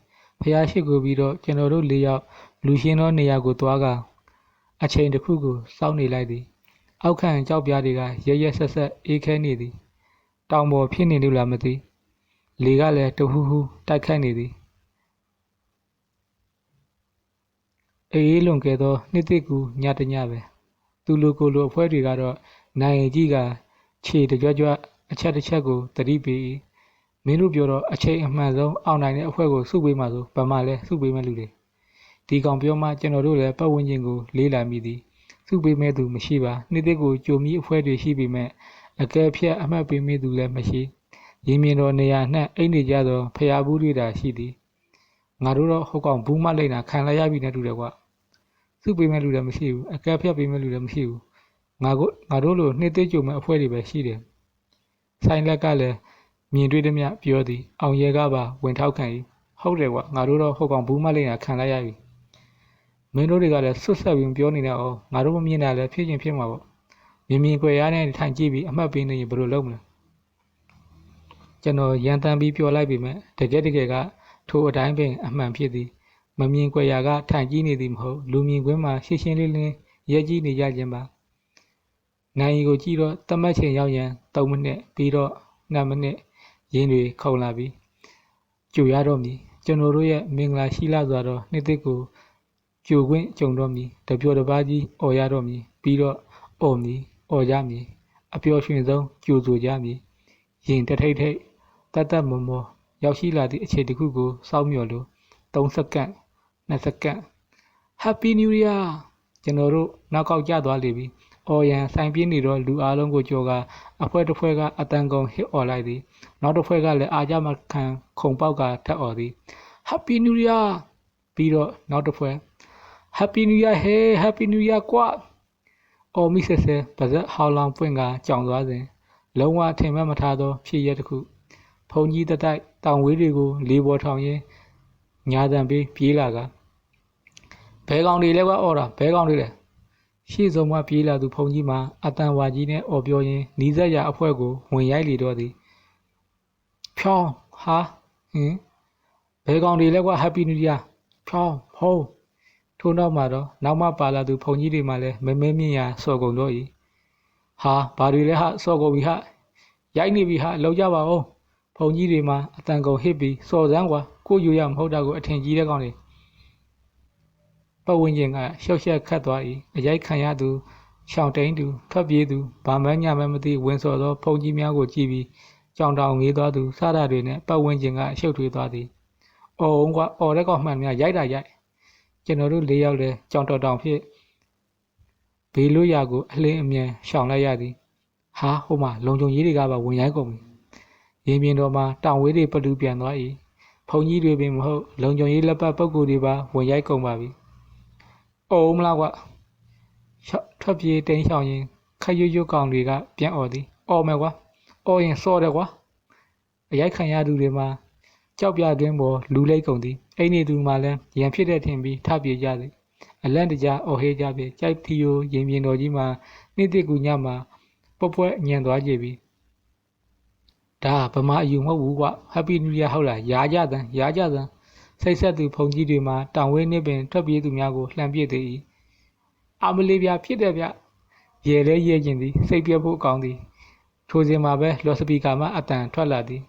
ဖရာရှိကိုပြီးတော့ကျွန်တော်တို့၄ယောက်လူရှင်းသောနေရာကိုသွားကအချိန်တစ်ခုကိုစောင့်နေလိုက်သည်အောက်ခံကြောက်ပြားတွေကရက်ဆက်အေးခဲနေသည်တောင်ပေါ်ဖြစ်နေလို့လားမသိလေကလည်းတဟူးဟူးတိုက်ခတ်နေသည်အေးလွန်ခဲ့သောနှစ်သိကူညတညပဲသူလိုကိုလိုအဖွဲ့တွေကတော့နိုင်ကြီးကခြေတကြွအချက်တစ်ချက်ကိုတတိပေး၏မင်းတို့ပြောတော့အချိန်အမှန်ဆုံးအောင်နိုင်တဲ့အဖွဲ့ကိုစုပေးမှဆိုဗမာလဲစုပေးမဲ့လူတွေဒီကောင်ပြောမှကျွန်တော်တို့လည်းပတ်ဝန်းကျင်ကိုလေးလာမိသည်စုပေးမဲ့သူမရှိပါနှစ်သိကိုကြိုမီအဖွဲ့တွေရှိပေမဲ့အကဲဖြတ်အမှတ်ပေးမဲ့သူလည်းမရှိရင်မြင်တော်နေရာနှံ့အိမ်နေကြသောဖျားဘူးတွေသာရှိသည်ငါတို့တော့ဟုတ်ကောင်ဘူးမလိမ့်တာခံလိုက်ရပြီနဲ့တူတယ်ကွာစုပေးမဲ့လူလည်းမရှိဘူးအကဲဖြတ်ပေးမဲ့လူလည်းမရှိဘူးငါတို့လိုနှစ်သိကြိုမဲ့အဖွဲ့တွေပဲရှိတယ်ဆိုင်လက်ကလည်းမြင်တွေ့သည်မြပြောသည်အောင်ရဲကပါဝင်ထောက်ခံ၏ဟုတ်တယ်ကွာငါတို့တော့ဟုတ်ကောင်ဘူးမလိမ့်တာခံလိုက်ရပြီမင်းတို့တွေကလည်းဆွတ်ဆက်ပြီးပြောနေတော့ငါတို့မမြင်တာလည်းဖြစ်ချင်းဖြစ်မှာပေါ့ မြင်မြင်ကွယ်ရတဲ့ထိုင်ကြည့်ပြီးအမှတ်ပေးနေရင်ဘယ်လိုလုပ်မလဲကျွန်တော်ရန်တမ်းပြီးပြောလိုက်ပေမဲ့တကယ်ကထိုအတိုင်းပင်အမှန်ဖြစ်သည်မမြင်ကွယ်ရာကထိုင်ကြည့်နေသည်မဟုတ်လူမြင်ကွင်းမှာရှင်းရှင်းလင်းလင်းရဲကြည့်နေကြခြင်းပါနိုင်ရီကိုကြည့်တော့တမတ်ချိန်ရောက်ရန်3မိနစ်ပြီးတော့2မိနစ်ရင်းတွေခုန်လာပြီးကြိုရတော့မည်ကျွန်တော်တို့ရဲ့မင်္ဂလာရှိလာစွာတော့နှစ်သက်ကိုကြိုခွင့်ကြုံတော့မည်တပျော်တပါးကြီးអော်ရတော့မည်ပြီးတော့អော်မည်អော်ကြမည်အပျော်ရွှင်ဆုံးကြိုဆိုကြမည်ရင်တထိတ်ထိတ်တတ်မော်မော်ရောက်ရှိလာသည့်အခြေတစ်ခုကိုစောင့်မျှော်လို့3စက္ကန့်2စက္ကန့် Happy New Year ကျွန်တော်တို့နောက်ကောက်ကျသွားလေပြီအော်ရန်ဆိုင်ပြင်းနေတော့လူအားလုံးကိုကြော်ကအဖွဲတစ်ဖွဲကအတန်ကုန်ဟစ်អော်လိုက်သည်နောက်တစ်ဖွဲကလည်းအားကြမခံခုံပေါက်ကထပ်អော်သည် Happy New Year ပြီးတော့နောက်တစ်ဖွဲ Happy New Year hey Happy New Year ကွာအော်မိဆက်ဆဲပါဇက်ဟောင်းလောင်ပွင့်ကကြောင်သွားစဉ်လုံးဝထင်မှတ်မထားသောဖြစ်ရတစ်ခုဖုန်ကြီးတိုက်တောင်ဝေးတွေကိုလေးပေါ်ထောင်ရင်းညာတံပေးပြေးလာကဘဲကောင်တွေလည်းကွာអော်တာဘဲကောင်တွေလည်းရှေ့ဆုံးမှပြေးလာသူဖုန်ကြီးမှာအတန်ဝါကြီးနဲ့អော်ပြောရင်းနီးစပ်ရာအဖွဲကိုဝင်ရိုက်လေတော့သည်ဖြောင်းဟာဟင်ဘဲကောင်တွေလည်းကွာ Happy New Year ဖြောင်းဟိုးထို့နောက်မှာတော့နောက်မှပါလာသူဖုန်ကြီးတွေမှလည်းမဲမြင့်ရာစော်ကုန်တော့၏ဟာဘာတွေလဲဟာစော်ကုန်ပြီဟာရိုက်နေပြီဟာလောက်ကြပါဦးဖုန်ကြီးတွေမှာအတန်ကုန်ဟစ်ပြီးစော်စမ်းကွာကိုယူရမဟုတ်တာကိုအထင်ကြီးတဲ့ကောင်တွေပတ်ဝန်းကျင်ကရှော့ရှက်ခတ်သွား၏အရိုက်ခံရသူရှောင်းတိန်သူထွက်ပြေးသူဘာမှညမှမသိဝင်စော်သောဖုန်ကြီးများကိုကြည့်ပြီးကြောင်တောင်ငေးသွားသူစတာတွေနဲ့ပတ်ဝန်းကျင်ကရှုပ်ထွေးသွားသည်အော်ကွာအော်တဲ့ကောင်မှန်များရိုက်တာရိုက်ကျွန်တော်တို့၄ယောက်လည်းကြောင်တော်တောင်ဖြစ်ဘေးလွတ်ရာကိုအလင်းအမြန်ရှောင်လိုက်ရသည်ဟာဟိုမှာလုံခြုံရေးတွေကပါဝင်ရိုက်ကုန်ပြီရင်ပြင်တော်မှာတောင်ဝေးတွေပလူပြန်သွား၏ဖုန်ကြီးတွေပင်မဟုတ်လုံခြုံရေးလက်ပတ်ပုဂ္ဂိုလ်တွေပါဝင်ရိုက်ကုန်ပါပြီအိုးမလားကွာထွက်ပြေးတိန်ရှောင်ရင်ခက်ရွရွကောင်တွေကပြန်អော်သည်អော်မယ်ကွာអော်ရင်စော်တယ်ကွာအရိုက်ခံရသူတွေမှာကြောက်ပြတွင်းပေါ်လူလိတ်ကုန်သည်အိနေသူမှလည်းရန်ဖြစ်တဲ့ထင်ပြီးထပြေးကြသည်အလန့်တကြားအော်ဟေးကြပြီကြိုက်သီယိုရင်ပြင်တော်ကြီးမှာနေ့တစ်ကူညမှာပွက်ပွက်ညံသွားကြပြီဒါဗမာအယူမဟုတ်ဘူးကွာ Happy New Year ဟုတ်လားရားကြသံစိတ်ဆက်သူဖုန်ကြီးတွေမှာတောင်ဝဲနေပင်ထွက်ပြေးသူများကိုလှမ်းပစ်သေး၏အမလေးပြဖြစ်တယ်ဗျရဲလဲရဲကျင်သည်စိတ်ပြတ်ဖို့ကောင်းသည်ထိုစဉ်မှာပဲလော်စပီကာမှအတန်ထွက်လာသည်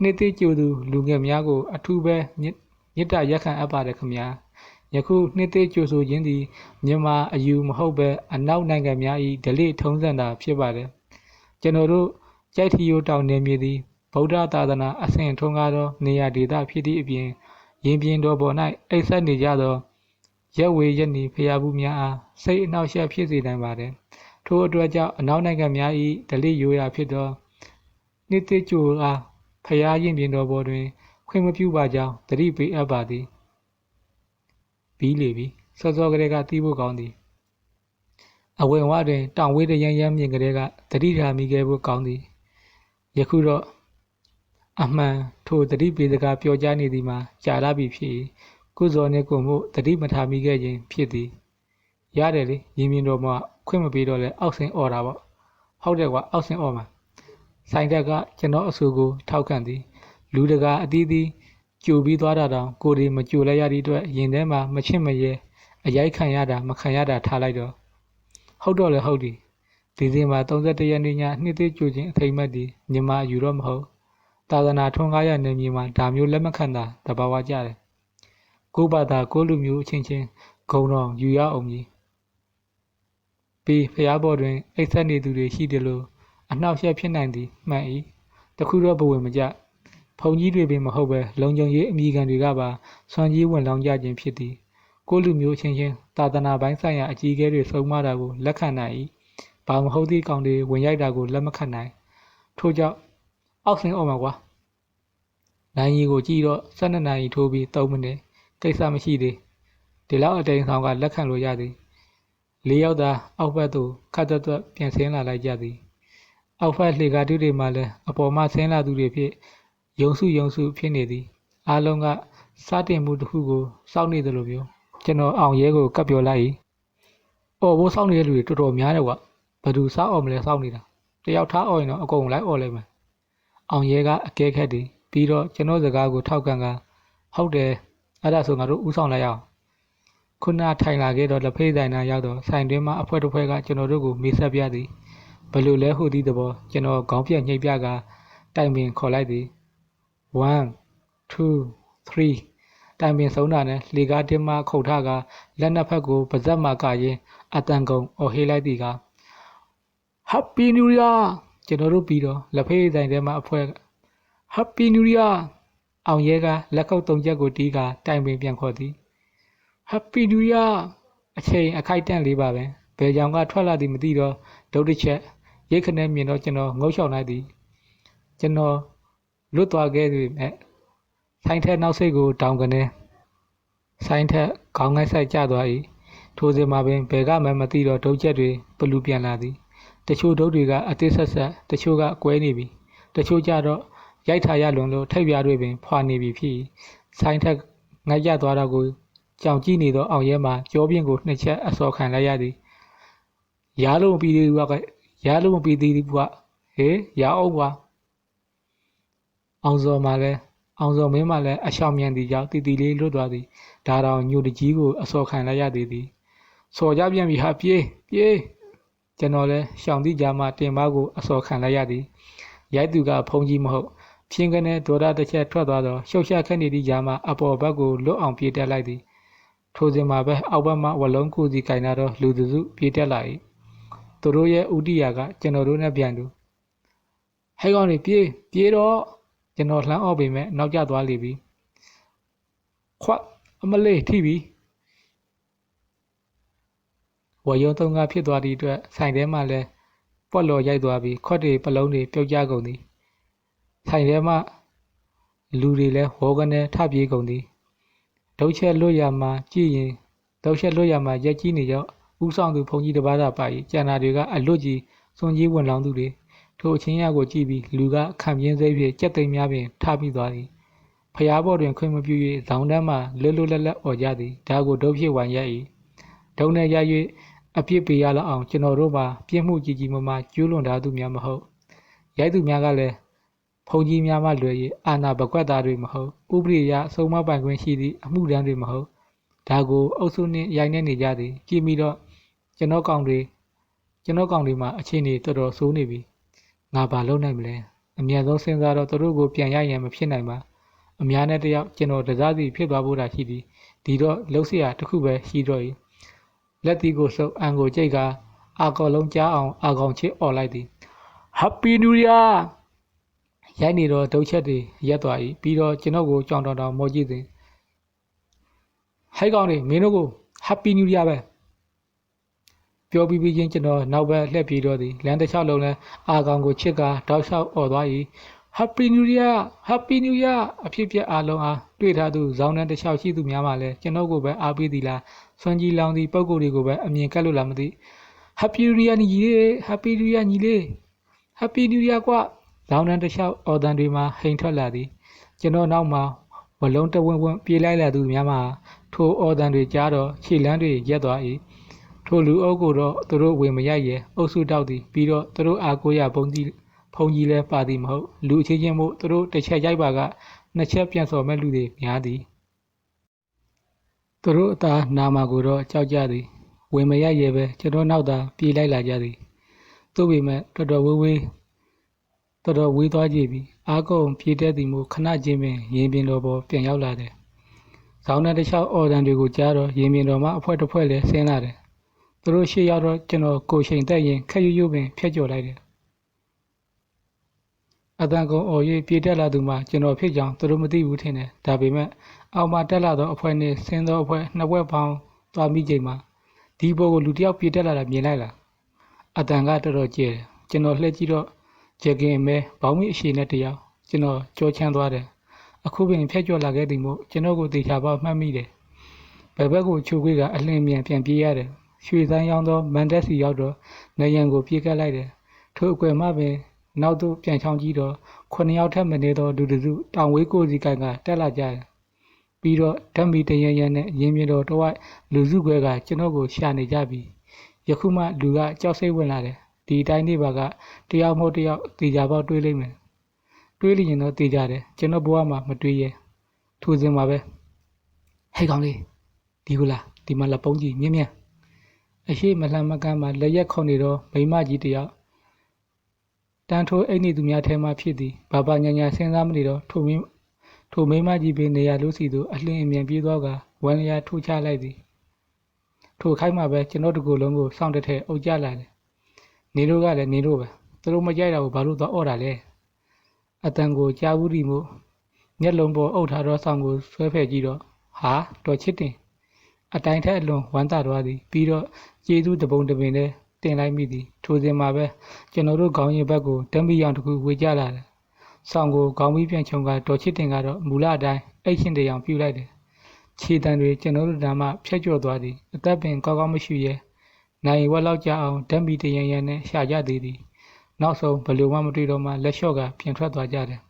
နေ့တစ်ကြိုသူလူငယ်များကိုအထူးပဲမြစ်တာရက်ခံအပ်ပါတယ်ခမညာယခုနှစ်သိကြိုဆိုခြင်းသည်မြန်မာအယူမဟုတ်ပဲအနောက်နိုင်ငံများ၏ဓလေ့ထုံးစံတာဖြစ်ပါတယ်ကျွန်တော်တို့ကြိုက်ထီယိုတောင်နယ်မြေသည်ဗုဒ္ဓသာသနာအစဉ်ထွန်းကားသောနေရာဒေသဖြစ်သည့်အပြင်ရင်ပြင်တော်ပေါ်၌အိပ်စက်နေကြသောရက်ဝေရက်နီဖျားဘူးများအားစိတ်အနှောက်အယှက်ဖြစ်စေနိုင်ပါတယ်ထို့အတွက်ကြောင့်အနောက်နိုင်ငံများ၏ဓလေ့ရိုးရာဖြစ်သောနှစ်သိကြိုအားဖျားရင်ပြင်တော်ပေါ်တွင်ခွင့်မပြုပါကြောင်းသတိပေးအပ်ပါသည်ပြီးလေပြီစောစောကလေးကတီးဖို့ကောင်းသည်အဝင်ဝတွင်တောင်ဝေးတရမ်းမြင်ကလေးကသတိထားမိခဲ့ဖို့ကောင်းသည်ယခုတော့အမှန်ထိုသတိပေးစကားပြောကြားနေသည်မှာကြာလာပြီဖြစ်ကုဇော်နှင့်ကိုမှုသတိမထားမိခဲ့ခြင်းဖြစ်သည်ရတယ်လေရင်မြင်တော်မှာခွင့်မပေးတော့လဲအောက်ဆင်းអော်တာပေါ့ဟုတ်တယ်ကွာအောက်ဆင်းអော်မှာဆိုင်တက်ကကျွန်တော်အဆိုကိုထောက်ခံသည်လူတကာအသီးသီးကြိုပြီးသွားတာတောင်ကိုယ်ဒီမကြိုလိုက်ရသည့်အတွက်ရင်ထဲမှာမချစ်မရဲအရိုက်ခံရတာမခံရတာထားလိုက်တော့ဟုတ်တော့လေဟုတ်သည်ဒီဇင်ဘာ31ရက်နေ့ညနှစ်သိကြိုခြင်းအထိမ်းအမှတ်သည်မြန်မာယူတော့မဟုတ်သာသနာထွန်းကားရနေမြေမှာဒါမျိုးလက်မခံတာတဘာဝကြတယ်ကိုဘာသာကိုလူမျိုးအချင်းချင်းဂုံတော်ယူရအောင်ကြီးပြီးဖျားဘော်တွင်အိတ်ဆက်နေသူတွေရှိတယ်လို့အနှောက်အယှက်ဖြစ်နိုင်သည်မှန်၏တခုတော့ဘဝင်မကြဖုန်ကြီးတွေပင်မဟုတ်ပဲလုံခြုံရေးအမိခံတွေကပါဆွမ်းကြီးဝင်လောင်းကြခြင်းဖြစ်သည်ကိုလူမျိုးချင်းချင်းသာသနာပိုင်းဆိုင်ရာအကြီးအကဲတွေဆုံးမတာကိုလက်ခံနိုင်၏ဘာမဟုတ်သည့်ကောင်တွေဝင်ရိုက်တာကိုလက်မခံနိုင်ထို့ကြောင့်အောက်ဆင်းအောင်ပါကွာနိုင်ရီကိုကြည့်တော့12နာရီထိုးပြီး3မိနစ်ကိစ္စမရှိသေးဒီလောက်အတိန်ဆောင်ကလက်ခံလို့ရသည်၄ယောက်သာအောက်ဘက်သို့ခတ်သွက်ပြန်ဆင်းလာလိုက်ကြသည်အောက်ဘက်လှေကားတူးတွေမှလည်းအပေါ်မှဆင်းလာသူတွေဖြစ်ယုံစုဖြစ်နေသည်အားလုံးကစတင်မှုတစ်ခုကိုစောင့်နေတယ်လို့ပြောကျွန်တော်အောင်ရဲကိုကပ်ပြောလိုက်၏အော်ဘိုးစောင့်နေတဲ့လူတွေတော်တော်များတယ်ကွာ ဘသူစောက်အောင်မလဲစောက်နေတာတယောက်ထားအော်ရင်တော့အကုန်လိုက်အော်လိုက်မယ်အောင်ရဲကအကဲခက်တည်ပြီးတော့ကျွန်တော်စကားကိုထောက်ကန်ကဟုတ်တယ်အဲ့ဒါဆိုငါတို့ဥဆောင်လိုက်အောင်ခုနထိုင်လာခဲ့တော့လက်ဖေးဆိုင်နာရောက်တော့ဆိုင်တွင်းမှာအဖွဲတစ်ဖွဲကကျွန်တော်တို့ကိုမေးဆက်ပြသည်ဘလို့လဲဟိုသည့်သဘောကျွန်တော်ခေါင်းပြက်ညှိပ်ပြကတိုင်ပင်ခေါ်လိုက်သည်1 2 3တိုင်ပင်ဆုံးတာနဲ့လေကားတင်းမခုတ်ထကလက်နှစ်ဖက်ကိုပါဇက်မှာကရင်အတန်ကုန်အော်ဟေးလိုက်သည်က Happy New Year ကျွန်တော်တို့ပြီးတော့လက်ဖေးဆိုင်ထဲမှာအဖွဲ Happy New Year အောင်ရဲကလက်ခုပ်သုံးချက်ကိုတီးကတိုင်ပင်ပြန်ခေါ်သည် Happy New Year အချိန်အခိုက်တန့်လေးပါပဲဘယ်ကြောင်ကထွက်လာသည်မသိတော့ဒုတ်တစ်ချက်ရိတ်ခနဲ့မြင်တော့ကျွန်တော်ငုတ်ချောင်လိုက်သည်ကျွန်တော်လွတ်သွားခဲ့သည်မဲ့ဆိုင်ထက်နောက်စိတ်ကိုတောင်ကနေဆိုင်ထက်ခေါင်းငိုက်ဆိုင်ကျသွား၏ထိုစဉ်မှာပင်ဘယ်ကမှမသိတော့ဒုတ်ချက်တွေပလူပြန်လာသည်တချို့ဒုတ်တွေကအသေးဆက်ဆက်တချို့ကကွဲနေပြီတချို့ကြတော့ရိုက်ထားရလွန်လို့ထိပ်ပြားတွေပင်ဖွာနေပြီဖြစ်ဆိုင်ထက်ငိုက်ရသွားတော့ကိုကြောင်ကြည့်နေသောအောင်ရဲမှာကြောပြင်းကိုနှစ်ချက်အစော်ခံလိုက်ရသည်ရားလုံးပြီးသေးဘူးကရားလုံးပြီးသေးဘူးကဟေးရအောင်ကွာအောင်စော်မှာလဲအောင်စော်မင်းမှလည်းအရှောင်မြန်သည်ကြောင့်တီတီလေးလွတ်သွားသည်ဒါတောင်ညိုတကြီးကိုအစော်ခံလိုက်ရသေးသည်စော်ကြပြန်ပြီဟာပြေးကျွန်တော်လည်းရှောင်သည့်ကြားမှာတင်မကိုအစော်ခံလိုက်ရသည်ရိုက်သူကဖုံးကြီးမဟုတ်ဖြင်းကနေဒေါ်ရတစ်ချက်ထွက်သွားတော့ရှုပ်ရှားခက်နေသည့်ကြားမှာအပေါ်ဘက်ကိုလွတ်အောင်ပြေးတက်လိုက်သည်ထိုစဉ်မှာပဲအောက်ဘက်မှဝလုံးကိုစီကင်လာတော့လူစုပြေးတက်လာ၏သူတို့ရဲ့ဥတီယာကကျွန်တော်တို့နဲ့ပြန်သူဟဲ့ကောင်တွေပြေးတော့ကျွန်တော်လှမ်းအော့ပေမဲ့နောက်ကျသွားလိမ့်ပြီခွတ်အမလေးထိပြီဝရုံသုံးကဖြစ်သွားသည့်အတွက်ဆိုင်ထဲမှာလဲပွက်လော်ရိုက်သွားပြီးခွက်တွေပလုံးတွေပြုတ်ကျကုန်သည်ဆိုင်ထဲမှာလူတွေလဲဝေါကနေထပြေးကုန်သည်ဒုတ်ချက်လွတ်ရမှာကြည့်ရင်ဒုတ်ချက်လွတ်ရမှာရက်ကြီးနေရောက်ဥဆောင်သူဘုံကြီးတစ်ပါးသာပါ၏ကျန်တာတွေကအလွတ်ကြီးစွန်ကြီးဝင်လောင်းသူတွေထိုအချင်းရကိုကြည့်ပြီးလူကခံပြင်းစိတ်ဖြင့်ကြက်သိမ်းများပင်ထပြီးသွားသည်ဖျားဘော်တွင်ခွင့်မပြု၍ဇောင်းတန်းမှလွတ်လက်អော်ကြသည်ဒါကိုဒုတ်ဖြစ်ဝိုင်းရ၏ဒုံနဲ့ရ၍အပြစ်ပေးရလောက်အောင်ကျွန်တော်တို့မှာပြင်းမှုကြီးမမကျူးလွန်ထားသူများမဟုတ်ရိုက်သူများကလည်းဖုန်ကြီးများမှလွယ်၍အာနာဘကွက်သားတွေမဟုတ်ဥပဒေအရအဆုံးမပိုင်ခွင့်ရှိသည့်အမှုတန်းတွေမဟုတ်ဒါကိုအုပ်စုနှင့်ရိုက်နှက်နေကြသည်ကြည့်ပြီးတော့ကျွန်တော်ကောင်တွေမှာအခြေအနေတော်တော်ဆိုးနေပြီငါဘာလုပ်နိုင်မလဲအမြန်ဆုံးစဉ်းစားတော့သူတို့ကိုပြန်ရရင်မဖြစ်နိုင်ပါအများနဲ့တယောက်ကျွန်တော်တစားစီဖြစ်သွားဖို့တာရှိသည်ဒီတော့လှုပ်เสียတစ်ခုပဲရှိတော့၏လက်တီကိုဆုပ်အန်ကိုကြိတ်ကအာကော်လုံးကြားအောင်အာကောင်ချစ်អော်လိုက်သည် Happy New Year ရိုက်နေတော့ဒုတ်ချက်တွေရက်သွား၏ပြီးတော့ကျွန်တော်ကိုကြောင်တောင်မောကြည့်သည်ဟဲ့ကောင်တွေမင်းတို့ကို Happy New Year ပဲပြောပြီးချင်းကျွန်တော်နောက်ဘက်လှည့်ပြေးတော့သည်လမ်းတစ်လျှောက်လုံးလဲအာကောင်ကိုချစ်ကတောက်လျှောက်អော်သွား၏Happy New Year Happy New Year အဖြစ်ပြအားလုံးအားတွေ့ထားသူဇောင်းတန်းတစ်လျှောက်ရှိသူများမှလည်းကျွန်တော်ကိုပဲအားပေးသည်လားဆွမ်းကြီးလောင်သည့်ပုံကိုယ်တွေကိုပဲအမြင်ကပ်လို့လားမသိ Happy New Year ညီလေး Happy New Year ညီလေး Happy New Year ကွာဇောင်းတန်းတစ်လျှောက်အော်တန်တွေမှာဟိန်ထွက်လာသည်ကျွန်တော်နောက်မှာဝလုံးတဝင်းဝင်းပြေးလိုက်လာသူများမှာထိုအော်တန်တွေကြားတော့ခြေလမ်းတွေရက်သွား၏ထိုလူအုပ်ကိုတော့သူတို့ဝင်မရိုက်ရဲအုပ်စုတောက်သည်ပြီးတော့သူတို့အားကိုးရဖုံးကြီးလဲပါသည်မဟုတ်လူအချင်းချင်းမို့သူတို့တစ်ချက်ရိုက်ပါကနှစ်ချက်ပြန်စော်မဲ့လူတွေများသည်သူတို့အသားနာမာကိုတော့ကြောက်ကြသည်ဝင်မရိုက်ရဲပဲကျွန်တော်နောက်သာပြေးလိုက်လာကြသည်သို့ပေမဲ့တော်တော်ဝေးသွားကြပြီအားကုန်ပြေးတတ်သည်မို့ခဏချင်းပင်ရင်ပြင်တော်ပေါ်ပြန်ရောက်လာတယ်ဇောင်းတဲ့တစ်ချောင်းအော်တန်တွေကိုကြားတော့ရင်ပြင်တော်မှာအဖွဲတစ်ဖွဲလဲဆင်းလာတယ်သူတို့ရှေ့ရောက်တော့ကျွန်တော်ကိုချိန်တက်ရင်ခက်ရွပင်ဖျက်ကျော်လိုက်တယ်အတန်ကုန်အော်၍ပြေးတက်လာသူမှကျွန်တော်ဖြစ်ကြောင်းသူတို့မသိဘူးထင်တယ်ဒါပေမဲ့အောက်မှာတက်လာသောအဖွဲနှင့်ဆင်းသောအဖွဲနှစ်ဘက်ပေါင်းသွားမိချိန်မှာဒီဘိုးကိုလူတစ်ယောက်ပြေးတက်လာတာမြင်လိုက်လားအတန်ကတော်တော်ကျဲတယ်ကျွန်တော်လှည့်ကြည့်တော့ဂျက်ကင်မဲဘောင်းမီအရှိနဲ့တယောက်ကျွန်တော်ကြောချမ်းသွားတယ်အခုပင်ဖျက်ကျော်လာခဲ့သည်မို့ကျွန်တော်ကိုတေချာပေါမှတ်မိတယ်ဘယ်ဘက်ကိုချိုခွေးကအလင်းမြန်ပြန်ပြေးရတယ်ရွှေဆိုင်ရောင်းသောမန်တက်စီရောက်တော့နေရန်ကိုပြေးကပ်လိုက်တယ်ထိုအကွယ်မှပင်နောက်သို့ပြန်ချောင်းကြည့်တော့9ယောက်ထက်မနည်းသောလူတစုတောင်ဝေးကိုစီကန်ကတက်လာကြတယ်ပြီးတော့ဓမ္မီတရရနဲ့ရင်းမြတော်တဝိုက်လူစုခွဲကကျွန်တော်ကိုရှာနေကြပြီယခုမှလူကကြောက်စိတ်ဝင်လာတယ် ဒီအတိုင်းနေပါကတယောက်မဟုတ်တယောက်တေချာပေါက်တွေးလိမ့်မယ်တွေးလိရင်တော့တေချာတယ်ကျွန်တော်ဘဝမှာမတွေးရဲထိုစဉ်မှာပဲဟဲ့ကောင်လေးဒီကိုလားဒီမှာလက်ပုံးကြီးမြင်းမြန်းအရှိမလှမ်းမကမ်းမှာလက်ရက်ခုန်နေတော့မိမကြီးတယောက်တန်းထိုးအိတ်နေသူများထဲမှဖြစ်သည်ဘာဘာညာညာစဉ်းစားမနေတော့ထိုမိမကြီးပင်နေရလို့စီသူအလင်းအမြန်ပြေးသွားကဝမ်းလျာထိုးချလိုက်သည်ထိုခိုက်မှာပဲကျွန်တော်တကူလုံးကိုစောင့်တက်ထဲအုပ်ကြလာတယ်နေတို့ကလည်းနေတို့ပဲသူတို့မကြိုက်တာကိုဘာလို့တော့អော့တာလဲအတန်ကိုကြားဘူးဒီမို့မျက်လုံးပေါ်အုပ်ထားတော့ဆောင်ကိုဆွဲဖက်ကြည့်တော့ဟာတော်ချစ်တင်အတိုင်းထက်အလွန်ဝမ်းသာသွားသည်ပြီးတော့ကျေးဇူးတပုံတပင်နဲ့တင်လိုက်မိသည်ထိုစဉ်မှာပဲကျွန်တော်တို့ခေါင်းရင်ဘက်ကိုဓာတ်မီရောင်တစ်ခုဝေကြလာတယ်ဆောင်ကိုခေါင်းပြီးပြန်ချုံကတော်ချစ်တင်ကတော့မူလအတိုင်းအိတ်ရှင်တရားပြုလိုက်တယ်ခြေတံတွေကျွန်တော်တို့ဓာတ်မှဖြတ်ကျော်သွားသည်အသက်ပင်ကောင်းကောင်းမရှိရဲနိုင်ဝက်လောက်ကြအောင်ဓာတ်မီတရန်ရန်နဲ့ရှာကြသေးသည်နောက်ဆုံးဘလို့မှမတွေ့တော့မှလက်လျှော့ကပြင်ထွက်သွားကြတယ်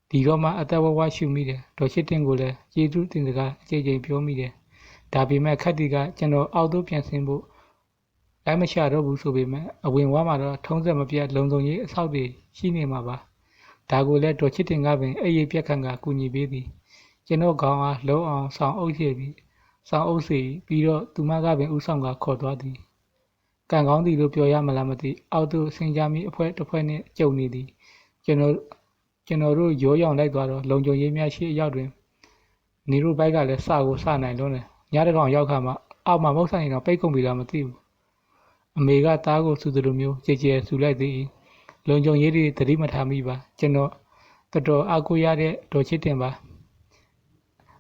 ဒီတော့မှအသက်ဝဝရှူမိတယ်ဒေါ်ချစ်တင်ကိုလည်းကျေးဇူးတင်စကားအကြိမ်ကြိမ်ပြောမိတယ်ဒါပေမဲ့ခက်တီကကျွန်တော်အောက်သို့ပြန်ဆင်းဖို့လိုက်မချတော့ဘူးဆိုပေမဲ့အဝင်ဝါမှာတော့ထုံးစက်မပြတ်လုံစုံရေးအဆောက်တွေရှိနေမှာပါဒါကိုလည်းဒေါ်ချစ်တင်ကပင်အိပ်ရိပ်ပြက်ခန့်ကကူညီပေးသည်ကျွန်တော်ခေါင်းအားလုံးအောင်ဆောင်အုပ်စီပြီးတော့သူမကပင်ဥဆောင်ကခေါ်သွားသည်ကံကောင်းသည်လို့ပြောရမလားမသိအောက်သို့ဆင်းကြမိအဖွဲတစ်ဖွဲနှင့်ကြုံနေသည်ကျွန်တော်တို့ရိုးရောင်လိုက်သွားတော့လုံခြုံရေးများရှိအရောက်တွင်နေတို့ဘိုက်ကလည်းစနိုင်လုံးတယ်ညတကောင်ရောက်ခါမှအောက်မှာမဟုတ်ဆိုင်တော့ပိတ်ကုန်ပြီလားမသိဘူးအမေကသားကိုစူသလိုမျိုးကြည်ကြဲစူလိုက်သည်လုံခြုံရေးတွေသတိမထားမိပါကျွန်တော်တော်တော်အားကိုးရတဲ့ဒေါ်ချစ်တင်ပါ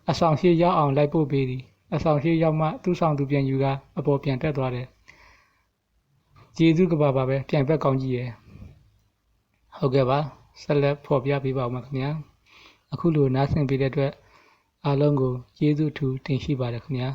အဆောင်ရှိရောက်အောင်လိုက်ပို့ပေးသည်အဆောင်ရှိရောက်မှသူ့ဆောင်သူပြန်ယူကအပေါ်ပြန်တက်သွားတယ်ကျေးဇူးကပါပါပဲပြန်ဘက်ကောင်းကြီးရယ်ဟုတ်ကဲ့ပါဆက်လက်ဖော်ပြပေးပါဦးမှာခင်ဗျာအခုလိုနားဆင်ပေးတဲ့အတွက်အားလုံးကိုကျေးဇူးထူးတင်ရှိပါတယ်ခင်ဗျာ